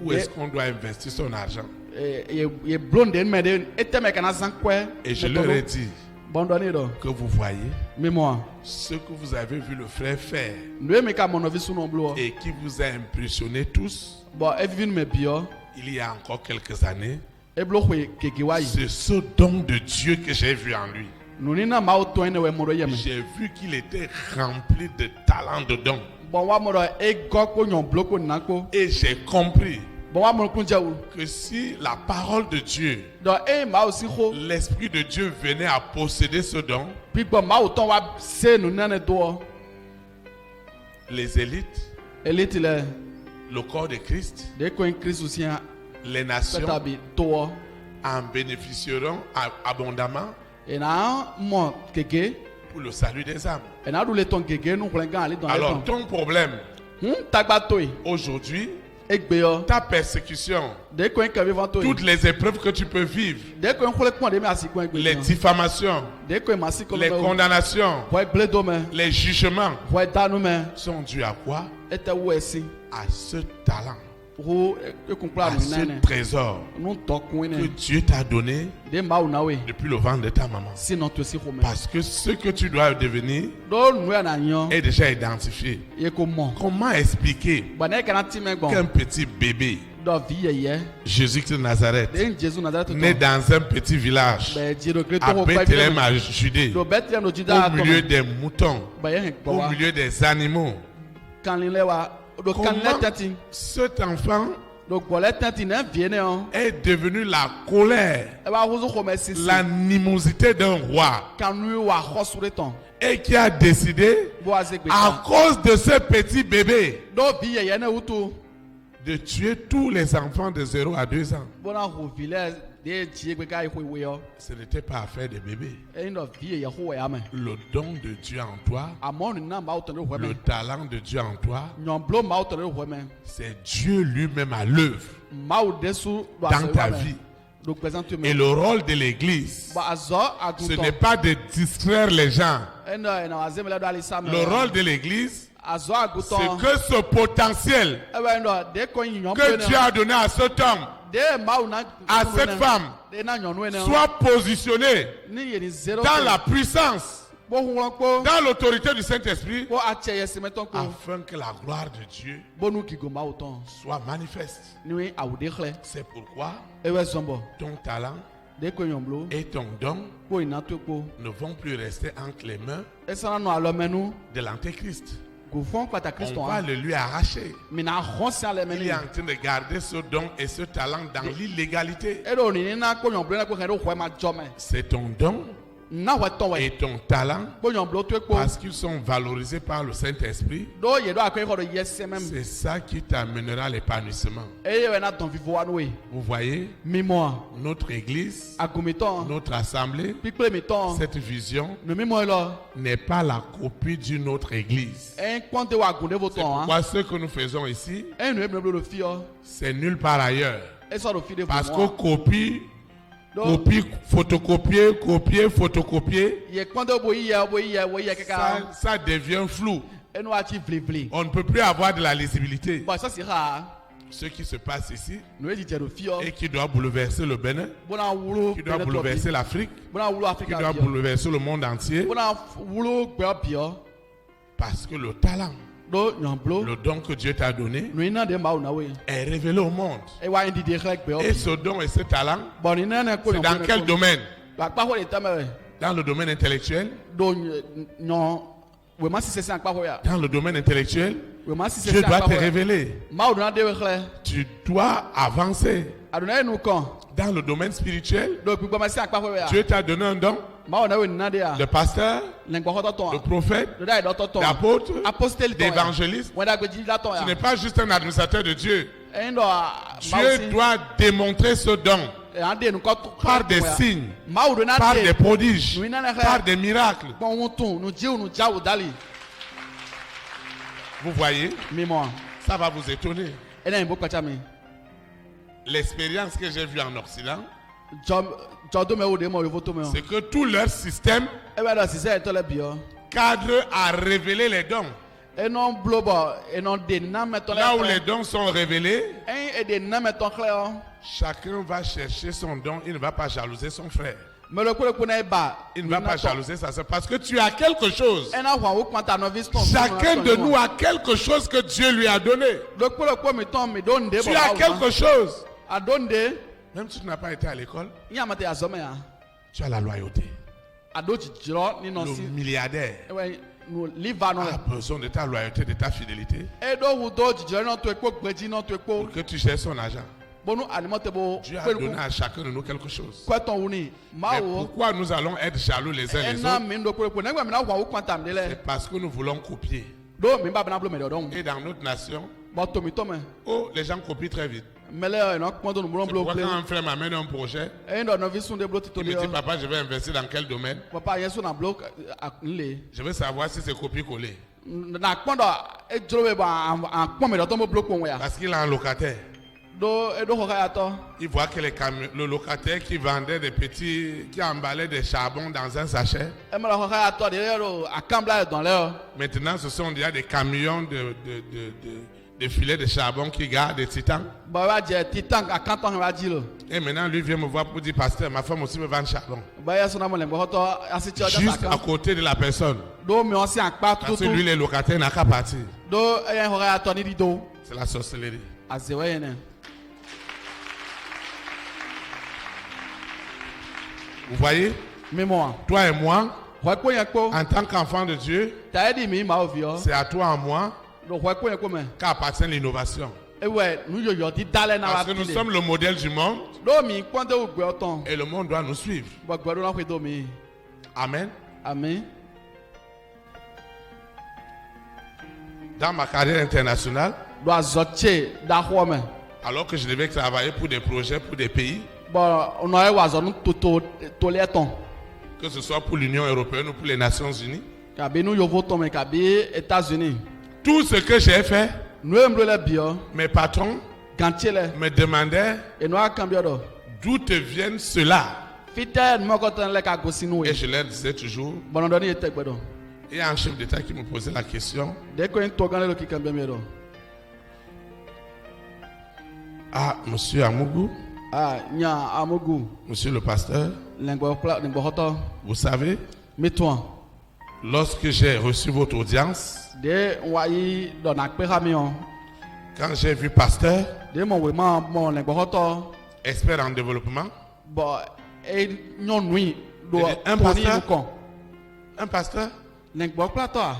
Où est-ce qu'on doit investir son argent? ye blonde me de eteme kana zankwe Et je leur ai dit bon do ni do que vous voyez mi moi ce que vous avez vu le frère faire nous me ka mon novi sun on blo et qui vous a impressionné tous bon e vivini me bio il y a encore quelques années. e blo kwe keke wa yi C'est ce don de Dieu que j'ai vu en lui. nous ni na ma o to ene we mo do yeme J'ai vu qu'il était rempli de talent, de dons. bon wa mo do e go ko nyon blo ko na ko Et j'ai compris bon wa mo kun jawu que si la parole de Dieu, do e ma o si ho l'Esprit de Dieu venait à posséder ce don, pigbo ma o ton wa se nu nane do les élites, elite le le corps de Christ, de ko en Christ sien les nations petabi to en bénéficieront abondamment e na mo keke pour le salut des âmes. e na du le ton keke nu klen gan ali dans le Alors ton ton problème tagba to yi aujourd'hui, egbe yo ta persécution, de ko en ke vivant to yi toutes les épreuves que tu peux vivre, de ko en kole pon de me asiko egbe les diffamations, de ko en masiko les condamnations, wa ble do me les jugements wa danu me sont dus à quoi? ete wo esi À ce talent, ro e kun pla à nu ce nane trésor nu to kun que ne Dieu t'a donné de ma o na we depuis le ventre de ta maman. sinon to si ho me Parce que ce que tu dois devenir do nu ya na yan est déjà identifié. ye ko mo Comment expliquer ba na kana ti me gbon qu'un petit bébé, do vi ye Jésus-Christ de Nazareth, de Jésus Nazareth né dans un petit village be jiro kre à to ko Bethléem, à Judée, do Bethlehem no Juda au milieu des moutons, ba ye au gbo wa milieu des animaux, kan le wa do kan le comment tati cet enfant do gbo le tati na vie ne on est devenu la colère, e ba huzu ko me sisi l'animosité d'un roi kan nu wa khosure ton et qui a décidé, bo azegbe à cause de ce petit bébé, do vi ye na utu de tuer tous les enfants de 0 à 2 ans. bo na ho village de ji gbe kai ho we yo Ce n'était pas affaire de bébé. e no vi ye ho ya me Le don de Dieu en toi, amon na ma utu ho me le talent de Dieu en toi, nyon blo ma utu ho me c'est Dieu lui-même à l'œuvre ma u desu do dans ta vie. Et le rôle de l'église, ce n'est pas de distraire les gens. Le rôle de l'église, c'est que ce potentiel que Dieu a donné à cet homme, à cette femme, soit positionné dans la puissance, dans l'autorité du Saint-Esprit, afin que la gloire de Dieu soit manifeste. C'est pourquoi ton talent et ton don ne vont plus rester entre les mains de l'Antéchrist. On va le lui arracher. Il est en train de garder ce don et ce talent dans l'illégalité. C'est ton don et ton talent, parce qu'ils sont valorisés par le Saint-Esprit. C'est ça qui t'amènera l'épanouissement. Vous voyez, notre église, notre assemblée, cette vision n'est pas la copie d'une autre église. C'est pourquoi ce que nous faisons ici, c'est nulle part ailleurs. Parce qu'on copie, photocopier, photocopier, ça devient flou. On ne peut plus avoir de la lisibilité. Ce qui se passe ici et qui doit bouleverser le Bénin, qui doit bouleverser l'Afrique, qui doit bouleverser le monde entier, parce que le talent, le don que Dieu t'a donné est révélé au monde. Et ce don et ce talent, c'est dans quel domaine? Dans le domaine intellectuel? Dans le domaine intellectuel, Dieu doit te révéler. Tu dois avancer. Dans le domaine spirituel, Dieu t'a donné un don. Le pasteur, le prophète, l'apôtre, l'évangéliste. Tu n'es pas juste un administrateur de Dieu. Dieu doit démontrer ce don par des signes, par des prodiges, par des miracles. Vous voyez, ça va vous étonner. L'expérience que j'ai vue en Occident, c'est que tout leur système cadre à révéler les dons. Là où les dons sont révélés, chacun va chercher son don. Il ne va pas jalouser son frère. Il ne va pas jalouser sa soeur parce que tu as quelque chose. Chacun de nous a quelque chose que Dieu lui a donné. Tu as quelque chose. Même si tu n'as pas été à l'école, tu as la loyauté. Le milliardaire a besoin de ta loyauté, de ta fidélité pour que tu gères son argent. Dieu a donné à chacun de nous quelque chose. Mais pourquoi nous allons être jaloux les uns les autres? C'est parce que nous voulons copier. Et dans notre nation, les gens copient très vite. C'est pourquoi quand un frère m'amène un projet, il me dit, papa, je vais investir dans quel domaine? Je veux savoir si c'est copier-coller. Parce qu'il a un locataire. Il voit que le locataire qui vendait des petits, qui emballait des charbons dans un sachet. Maintenant, ce sont déjà des camions de filets de charbon qui gardent des titans. Et maintenant, lui vient me voir pour dire, pasteur, ma femme aussi me vend charbon. Juste à côté de la personne. Parce que lui, les locataires n'a qu'à partir. C'est la sorcellerie. Vous voyez? Toi et moi, en tant qu'enfant de Dieu, c'est à toi et moi qu'appartient l'innovation. Parce que nous sommes le modèle du monde et le monde doit nous suivre. Amen. Dans ma carrière internationale, alors que je devais travailler pour des projets, pour des pays, que ce soit pour l'Union européenne ou pour les Nations Unies, tout ce que j'ai fait, mes patrons me demandaient d'où te viennent ceux-là? Fite nume kote le ka gosi nou Et e. je leur disais toujours, Bon doni ete gbedo. il y a un chef d'État qui me posait la question. De ko en togan le ki kan bemie do. Ah, monsieur Amougou, Ah nya amogu monsieur le pasteur, lengbo hoto vous savez, metoi. lorsque j'ai reçu votre audience, De wayi do na pe ha mi on. quand j'ai vu pasteur, De mo we ma mo lengbo hoto expert en développement, bo e nyonui do Un toni pasteur? nu kon. un pasteur Lengbo plato a.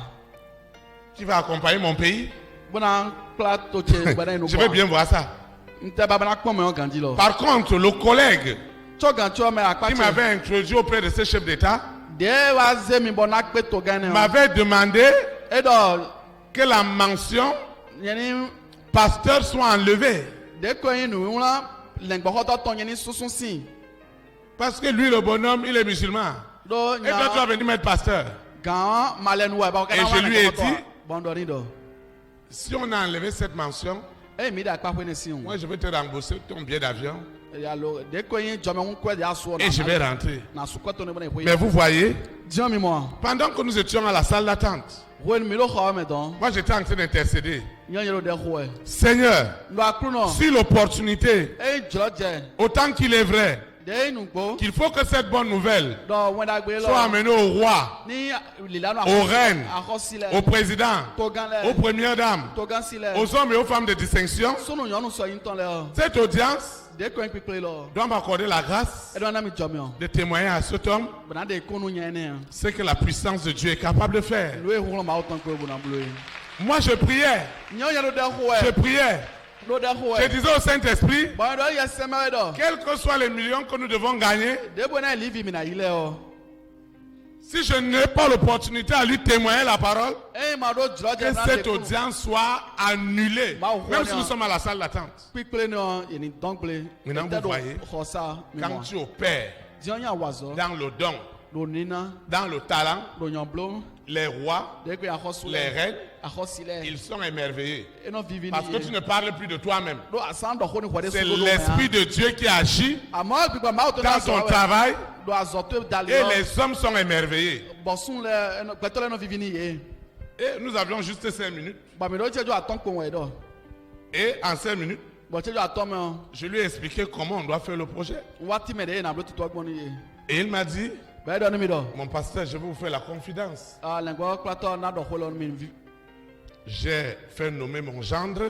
qui va accompagner mon pays, Bona plato che bana nu je veux bien voir ça. Nte baba na pon me on gandi lo. Par contre, le collègue Cho gancho me qui akpa che. m'avait introduit auprès de ce chef d'État De wa ze mi bona pe to gane. m'avait demandé E do que la mention yeni pasteur soit enlevée. de ko yin nu la lengbo hoto ton yeni susun si. Parce que lui, le bonhomme, il est musulman. Do Et toi, tu vas venir mettre pasteur. gan malen wa ba Et je lui ai dit, bon doni do. si on a enlevé cette mention, E mi da pa pe ne si on. moi je vais te rembourser ton billet d'avion Ya lo de ko yin jome un ko ya so na. et je vais rentrer. Na su ko to ne bona po. Mais vous voyez, Dieu mi mo. pendant que nous étions à la salle d'attente, Wen mi lo kho me don. moi j'étais en train d'intercéder. Yan yelo de ko e. Seigneur, Ndo akru no. si l'opportunité, E jolo je. autant qu'il est vrai, De nu gbo. qu'il faut que cette bonne nouvelle Do wen da gbe lo. soit amenée au roi, Ni lilano aux reines, akosile. au président, To gan aux le. premières dames, To gan sile. aux hommes et aux femmes de distinction, Sunu yonu so yin ton le. cette audience De ko en piple lo. doit m'accorder la grâce E do na mi jome o. de témoigner à cet homme Bana de ko nu yen ne. ce que la puissance de Dieu est capable de faire. Lo e hu lo ma o ton ko bu na blo e. Moi, je priais, Nyo yelo de ko je e. priais. Lo de ko Je e. disais au Saint-Esprit, Bon do ye sema do. quels que soient les millions que nous devons gagner, De bona livi mi na ile o. si je n'ai pas l'opportunité à lui témoigner la parole, E ma do jolo je que na cette de ko. audience soit annulée. Même si nous sommes à la salle d'attente. Piple no yeni don ple. Maintenant, vous voyez, Khosa mi Quand mo. tu opères Dieu ya wazo. dans le don, Do nina. dans le talent, Do nyoblo. les rois, De ko ya khosule. les reines, Akhosile. ils sont émerveillés. E no vivi Parce que tu ne parles plus de toi-même. Do asan do khoni khode C'est l'Esprit de Dieu qui agit Ama gbigba ma o to dans son travail do azoto dali. et les hommes sont émerveillés. Bosun le petole no vivi ni ye. Et nous avions juste 5 minutes. Ba mi do chejo aton ko we do. Et en 5 minutes, Bo chejo aton me o. je lui ai expliqué comment on doit faire le projet. Wati me de na blo tuto agbon ni ye. Et il m'a dit, Ba do ni mi do. mon pasteur, je vais vous faire la confidence. Ah lengwa plato na do holo mi vi. J'ai fait nommer mon gendre,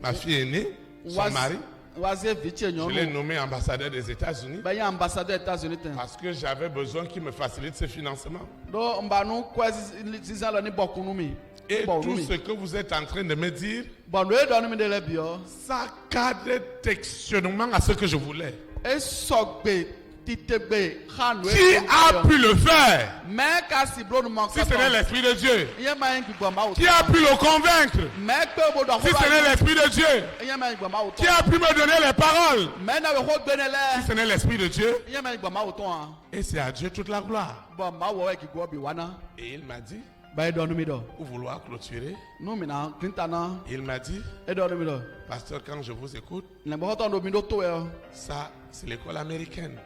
ma fille aînée, son mari. Waze viche Je l'ai nyon. nommé ambassadeur des États-Unis Ba ya ambassadeur États-Unis ten. parce que j'avais besoin qu'il me facilite ce financement. Do mba nu kwezi zizan lo ni bokunu mi. Et Bon, tout oui. ce que vous êtes en train de me dire, Bon do e do ni mi de le bi o. ça cadre textuellement à ce que je voulais. E sogbe titegbe khanu Qui a pu le faire Me ka si blo nu mo si ce n'est l'Esprit de Dieu? Iye ma yin gbigbo ma o. Qui a pu le convaincre Me pe bo do si ce n'est l'Esprit de Dieu? Iye ma yin gbigbo ma o. Qui a pu me donner les paroles Me na we ho gbenele. si ce n'est l'Esprit de Dieu? Iye ma yin gbigbo ma o ton an. Et c'est à Dieu toute la gloire. Bon ma wo e ki go bi wana. Et il m'a dit, Ba e do nu mi do. pour vouloir clôturer, Nu mi na Clinton na. il m'a dit, E do nu mi do. pasteur, quand je vous écoute, Le bo ton do mi do to e. ça, c'est l'école américaine.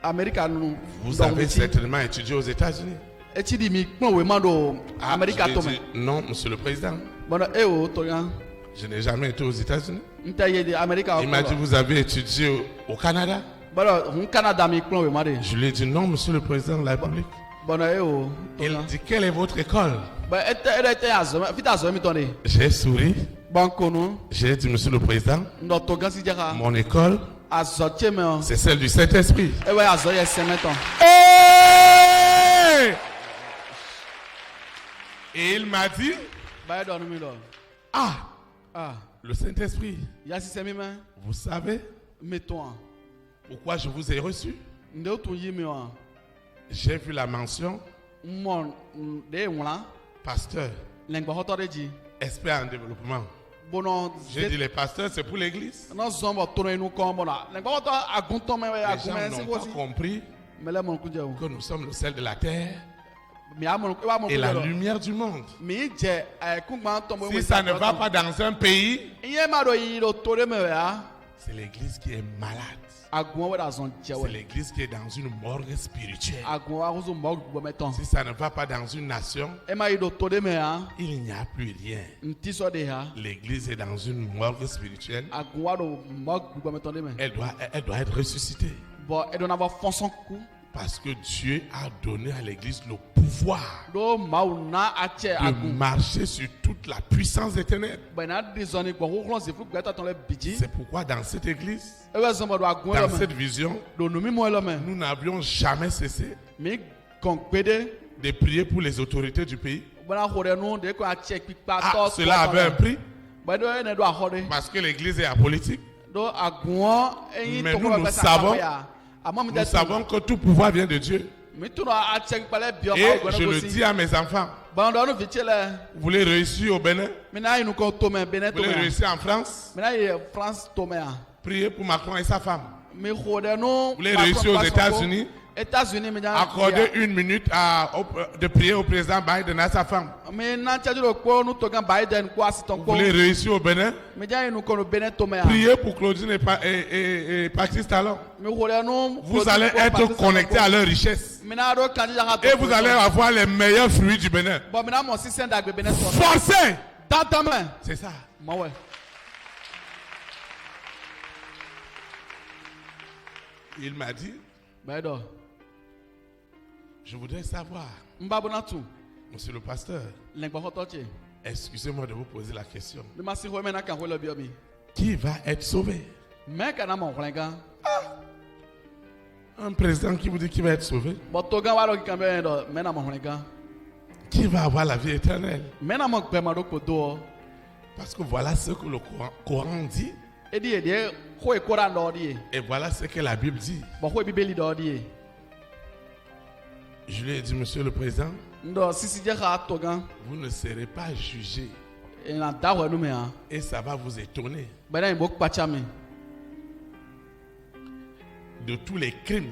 America nu. Vous avez certainement étudié aux États-Unis. E ti di mi pon we ma do America Je to lui ai me. dit, non, monsieur le président, Bon e o to yan. je n'ai jamais été aux États-Unis. Nta ye di America o. Il m'a dit, vous avez étudié au Canada? Bon hun Canada mi pon we ma de. Je lui ai dit, non, monsieur le président de la République. Bon e o. To Il yan. dit, quelle est votre école? Ba e azo vita azo mi ton de. J'ai souri. Bon kono. J'ai dit, monsieur le président, Ndo to gan si jaka. mon école, Azo che me o. c'est celle du Saint-Esprit. E we azo ye semeton. Hey! Et il m'a dit, Ba e do nu mi do. ah, Ah. le Saint-Esprit, Ya si se mi me. vous savez Meton. pourquoi je vous ai reçu? Nde o tun yi mi o. J'ai vu la mention, Mon de wla. pasteur, Lengbo hoto de ji. expert en développement. Bono J'ai dit, les pasteurs, c'est pour l'église. no zombo to no ko bona. Lengbo hoto agunto me we Les gens agumen si n'ont pas wosi. compris Mele mon kunje o. que nous sommes le sel de la terre Mi amon wa mon et la kunje. lumière du monde. Mi je kungba to mo Si ça ne va pas dans un pays, Iye ma do yi do to de me ya. C'est l'église qui est malade. C'est C'est l'église qui est dans une morgue spirituelle. Si Si ça ne va pas dans une nation, il n'y a plus rien. L'église est dans une morgue spirituelle. Elle doit être ressuscitée. Parce que Dieu a donné à l'église le pouvoir de marcher sur toute la puissance des ténèbres. C'est pourquoi dans cette église, dans cette vision, nous n'avions jamais cessé de prier pour les autorités du pays. Cela avait un prix parce que l'église est apolitique. Mais nous savons que tout pouvoir vient de Dieu. Et je le dis à mes enfants, vous voulez réussir au Bénin, vous voulez réussir en France, priez pour Macron et sa femme. Vous voulez réussir aux États-Unis, accordez 1 minute de prier au président Biden et à sa femme. Vous voulez réussir au Bénin, priez pour Claudine et Patrice Talon. Vous allez être connectés à leur richesse. Et vous allez avoir les meilleurs fruits du Bénin. Forcez! C'est ça. Il m'a dit, je voudrais savoir, monsieur le pasteur, excusez-moi de vous poser la question. Qui va être sauvé? Un président qui vous dit qu'il va être sauvé? Qui va avoir la vie éternelle? Parce que voilà ce que le Coran dit. Et voilà ce que la Bible dit. Je lui ai dit, monsieur le président, vous ne serez pas jugé. Et ça va vous étonner. De tous les crimes.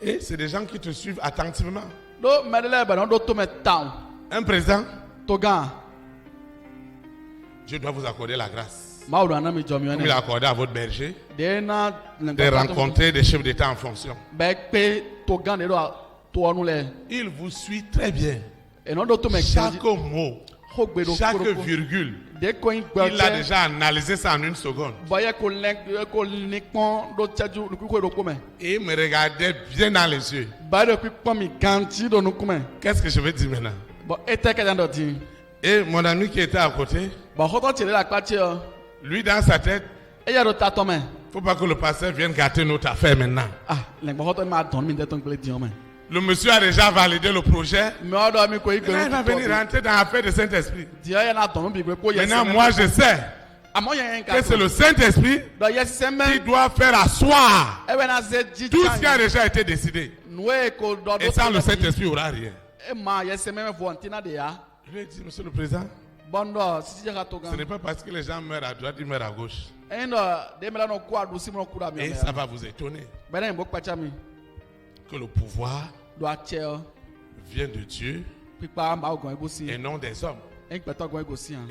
Et c'est des gens qui te suivent attentivement. Un président, Dieu doit vous accorder la grâce. Comme il a accordé à votre berger de rencontrer des chefs d'État en fonction. Il vous suit très bien. Chaque mot, chaque virgule, il a déjà analysé ça en 1 seconde. Et il me regardait bien dans les yeux. Qu'est-ce que je vais dire maintenant? Et mon ami qui était à côté, lui dans sa tête, il ne faut pas que le pasteur vienne gâter notre affaire maintenant. Le monsieur a déjà validé le projet. Il va venir rentrer dans l'affaire du Saint-Esprit. Maintenant, moi je sais que c'est le Saint-Esprit qui doit faire asseoir tout ce qui a déjà été décidé. Et sans le Saint-Esprit, il n'y aura rien. Je lui ai dit, monsieur le président, ce n'est pas parce que les gens meurent à droite, ils meurent à gauche. Et ça va vous étonner que le pouvoir vient de Dieu et non des hommes. Il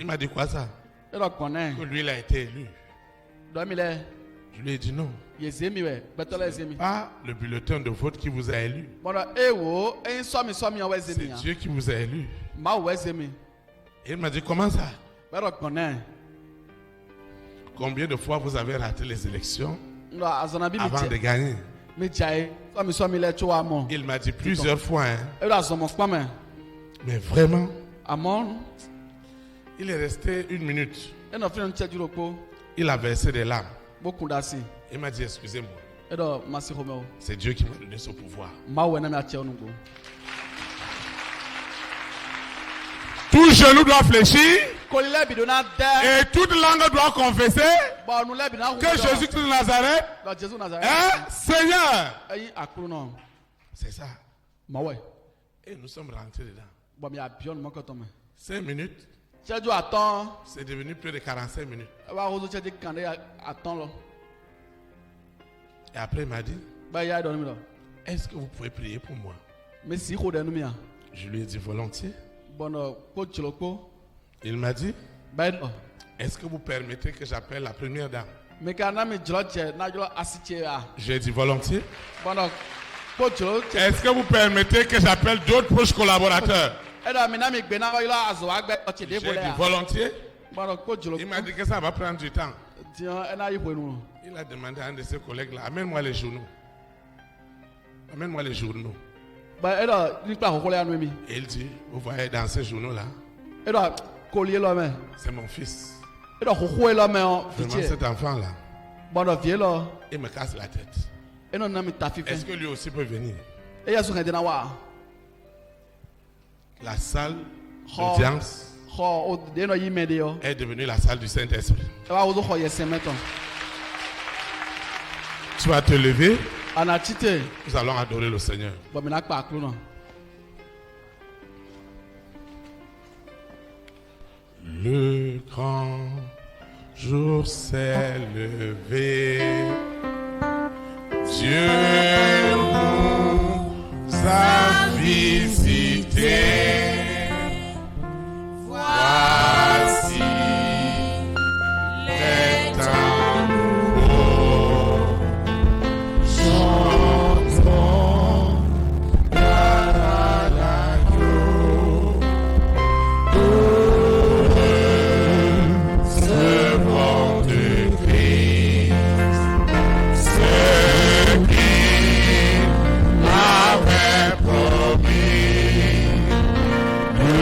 m'a dit quoi ça? Que lui, il a été élu. Je lui ai dit non. Ce n'est pas le bulletin de vote qui vous a élu. C'est Dieu qui vous a élu. Et il m'a dit comment ça? Combien de fois vous avez raté les élections avant de gagner? Il m'a dit plusieurs fois. Mais vraiment, il est resté 1 minute. Il a versé des larmes. Il m'a dit excusez-moi. C'est Dieu qui m'a donné ce pouvoir. Tout genou doit fléchir et toute langue doit confesser que Jésus-Christ de Nazareth est Seigneur. C'est ça. Et nous sommes rentrés dedans. 5 minutes. C'est devenu plus de 45 minutes. Et après il m'a dit, est-ce que vous pouvez prier pour moi? Je lui ai dit volontiers. Il m'a dit, Est-ce que vous permettez que j'appelle la première dame? J'ai dit volontiers. Est-ce que vous permettez que j'appelle d'autres proches collaborateurs? J'ai dit volontiers. Il m'a dit que ça va prendre du temps. Il a demandé à un de ses collègues là, amène-moi les journaux. Amène-moi les journaux. Et il dit, vous voyez dans ces journaux-là, c'est mon fils. Vraiment cet enfant-là, il me casse la tête. Est-ce que lui aussi peut venir? La salle d'audience est devenue la salle du Saint-Esprit. Tu vas te lever. Nous allons adorer le Seigneur. Le grand jour s'est levé. Dieu nous a visités. Voici les temps nouveaux. Chantons la l'agneau. Heureux ce monde de Christ, ce qu'il avait promis. Le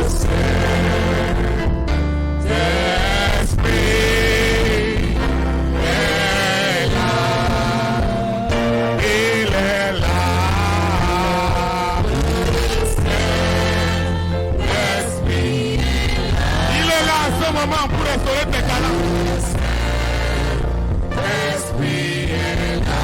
Saint-Esprit est là, il est là. Saint-Esprit est là, il est là à ce moment pour restaurer tes talents. Saint-Esprit est là.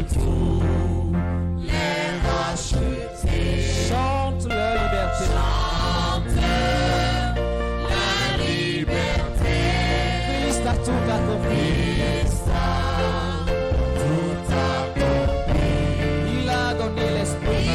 tous les rachetés. Chante leur liberté. Chante leur liberté. Christ a tout accompli. Christ a tout accompli. Il a donné l'esprit.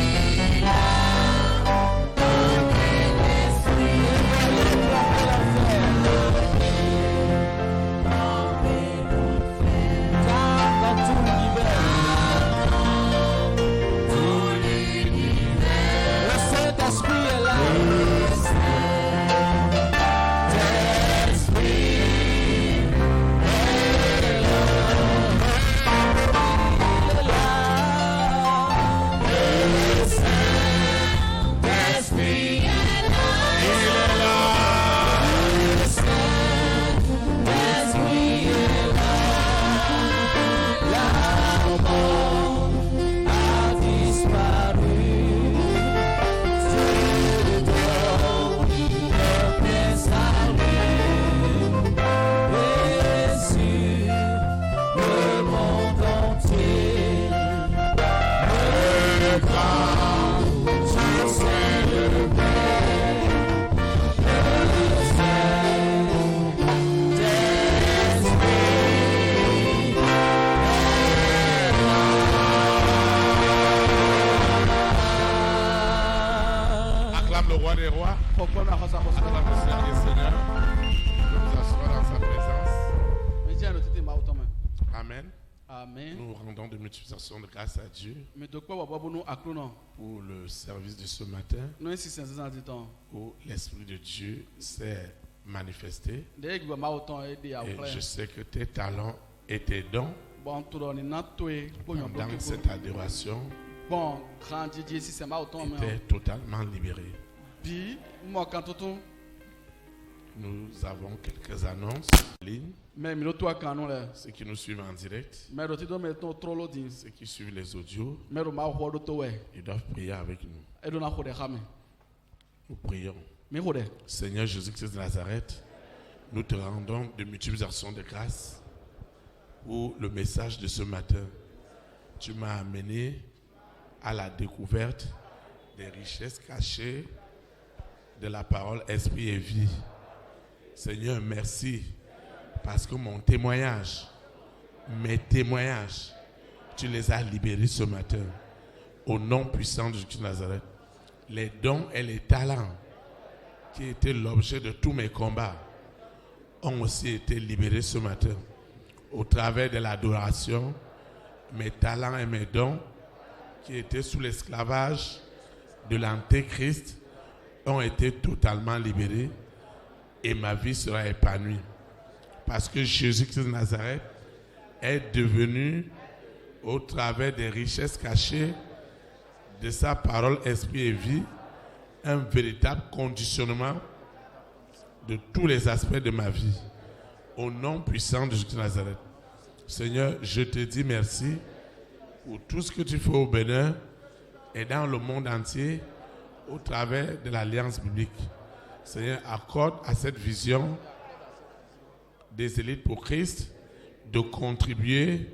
De grâce à Dieu pour le service de ce matin où l'Esprit de Dieu s'est manifesté. Et je sais que tes talents et tes dons pendant cette adoration étaient totalement libérés. Nous avons quelques annonces en ligne. Ceux qui nous suivent en direct, ceux qui suivent les audios, ils doivent prier avec nous. Nous prions. Seigneur Jésus-Christ de Nazareth, nous te rendons de multiples actions de grâce pour le message de ce matin. Tu m'as amené à la découverte des richesses cachées de la parole Esprit et Vie. Seigneur, merci. Parce que mon témoignage, mes témoignages, tu les as libérés ce matin. Au nom puissant de Jésus de Nazareth. Les dons et les talents qui étaient l'objet de tous mes combats ont aussi été libérés ce matin. Au travers de l'adoration, mes talents et mes dons qui étaient sous l'esclavage de l'Antéchrist ont été totalement libérés et ma vie sera épanouie. Parce que Jésus-Christ de Nazareth est devenu, au travers des richesses cachées de sa parole, esprit et vie, un véritable conditionnement de tous les aspects de ma vie. Au nom puissant de Jésus de Nazareth. Seigneur, je te dis merci pour tout ce que tu fais au Bénin et dans le monde entier au travers de l'Alliance biblique. Seigneur, accorde à cette vision des élites pour Christ de contribuer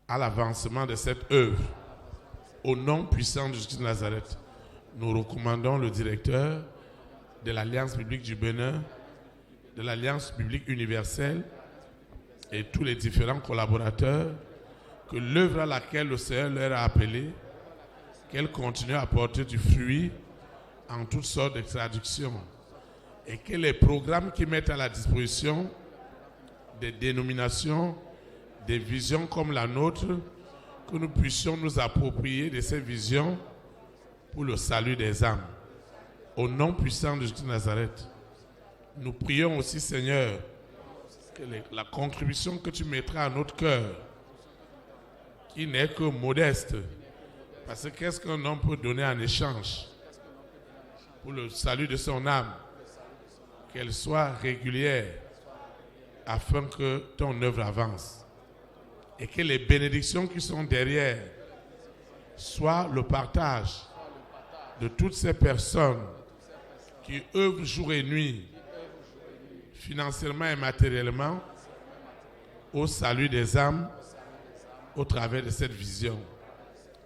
à l'avancement de cette œuvre. Au nom puissant de Jésus de Nazareth, nous recommandons le directeur de l'Alliance biblique du Bénin, de l'Alliance biblique universelle et tous les différents collaborateurs que l'œuvre à laquelle le Seigneur leur a appelé, qu'elle continue à porter du fruit en toutes sortes de traductions et que les programmes qui mettent à la disposition des dénominations, des visions comme la nôtre, que nous puissions nous approprier de ces visions pour le salut des âmes. Au nom puissant de Jésus de Nazareth, nous prions aussi, Seigneur, que la contribution que tu mettras à notre cœur, qui n'est que modeste, parce que qu'est-ce qu'un homme peut donner en échange pour le salut de son âme, qu'elle soit régulière, afin que ton œuvre avance. Et que les bénédictions qui sont derrière soient le partage de toutes ces personnes qui œuvrent jour et nuit, financièrement et matériellement, au salut des âmes au travers de cette vision.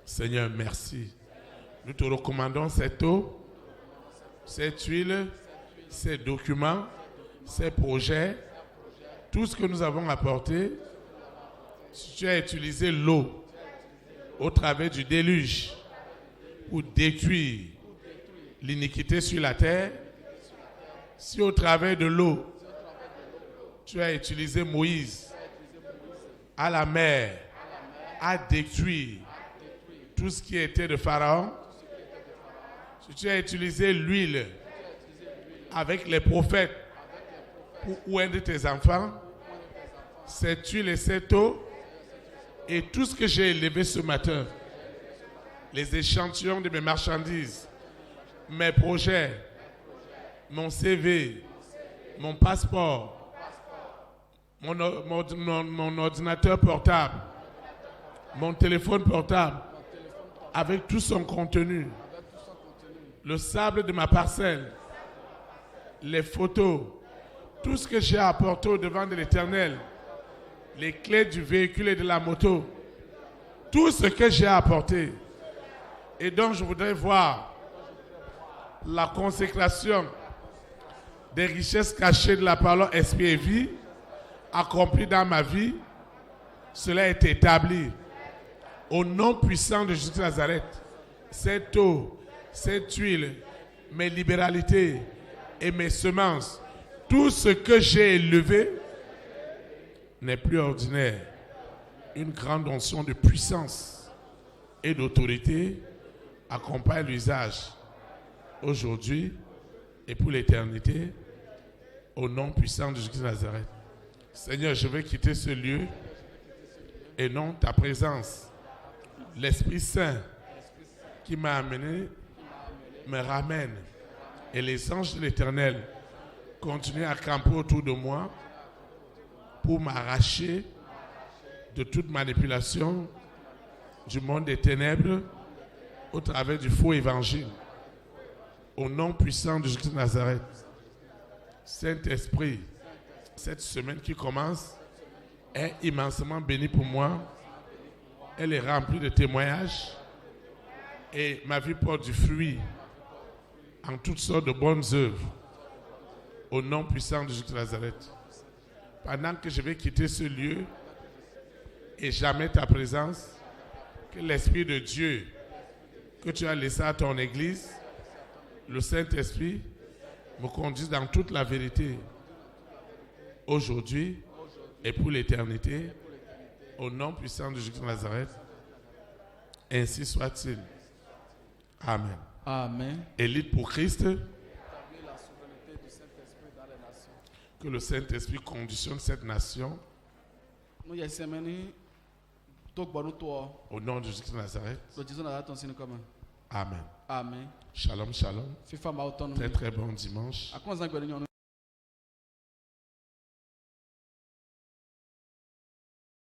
Seigneur, merci. Nous te recommandons cette eau, cette huile, ces documents, ces projets, tout ce que nous avons apporté. Si tu as utilisé l'eau au travers du déluge pour détruire l'iniquité sur la terre, si au travers de l'eau, tu as utilisé Moïse à la mer à détruire tout ce qui était de Pharaon, si tu as utilisé l'huile avec les prophètes pour oindre tes enfants, cette huile et cette eau et tout ce que j'ai élevé ce matin, les échantillons de mes marchandises, mes projets, mon CV, mon passeport, mon ordinateur portable, mon téléphone portable, avec tout son contenu, le sable de ma parcelle, les photos, tout ce que j'ai apporté au devant de l'Éternel, les clés du véhicule et de la moto, tout ce que j'ai apporté. Et donc je voudrais voir la consécration des richesses cachées de la parole esprit et vie accomplies dans ma vie. Cela est établi au nom puissant de Jésus de Nazareth. Cette eau, cette huile, mes libéralités et mes semences, tout ce que j'ai élevé n'est plus ordinaire. Une grande onction de puissance et d'autorité accompagne l'usage aujourd'hui et pour l'éternité, au nom puissant de Jésus de Nazareth. Seigneur, je vais quitter ce lieu et non ta présence. L'Esprit Saint qui m'a amené me ramène et les anges de l'Éternel continuent à camper autour de moi pour m'arracher de toute manipulation du monde des ténèbres au travers du faux évangile. Au nom puissant de Jésus de Nazareth, Saint-Esprit, cette semaine qui commence est immensément bénie pour moi. Elle est remplie de témoignages et ma vie porte du fruit en toutes sortes de bonnes œuvres. Au nom puissant de Jésus de Nazareth. Pendant que je vais quitter ce lieu et jamais ta présence, que l'Esprit de Dieu que tu as laissé à ton Église, le Saint-Esprit, me conduise dans toute la vérité, aujourd'hui et pour l'éternité, au nom puissant de Jésus de Nazareth. Ainsi soit-il. Amen. Amen. Élite pour Christ. Que le Saint-Esprit conditionne cette nation. Au nom de Jésus de Nazareth. Amen. Amen. Shalom, shalom. Très très bon dimanche.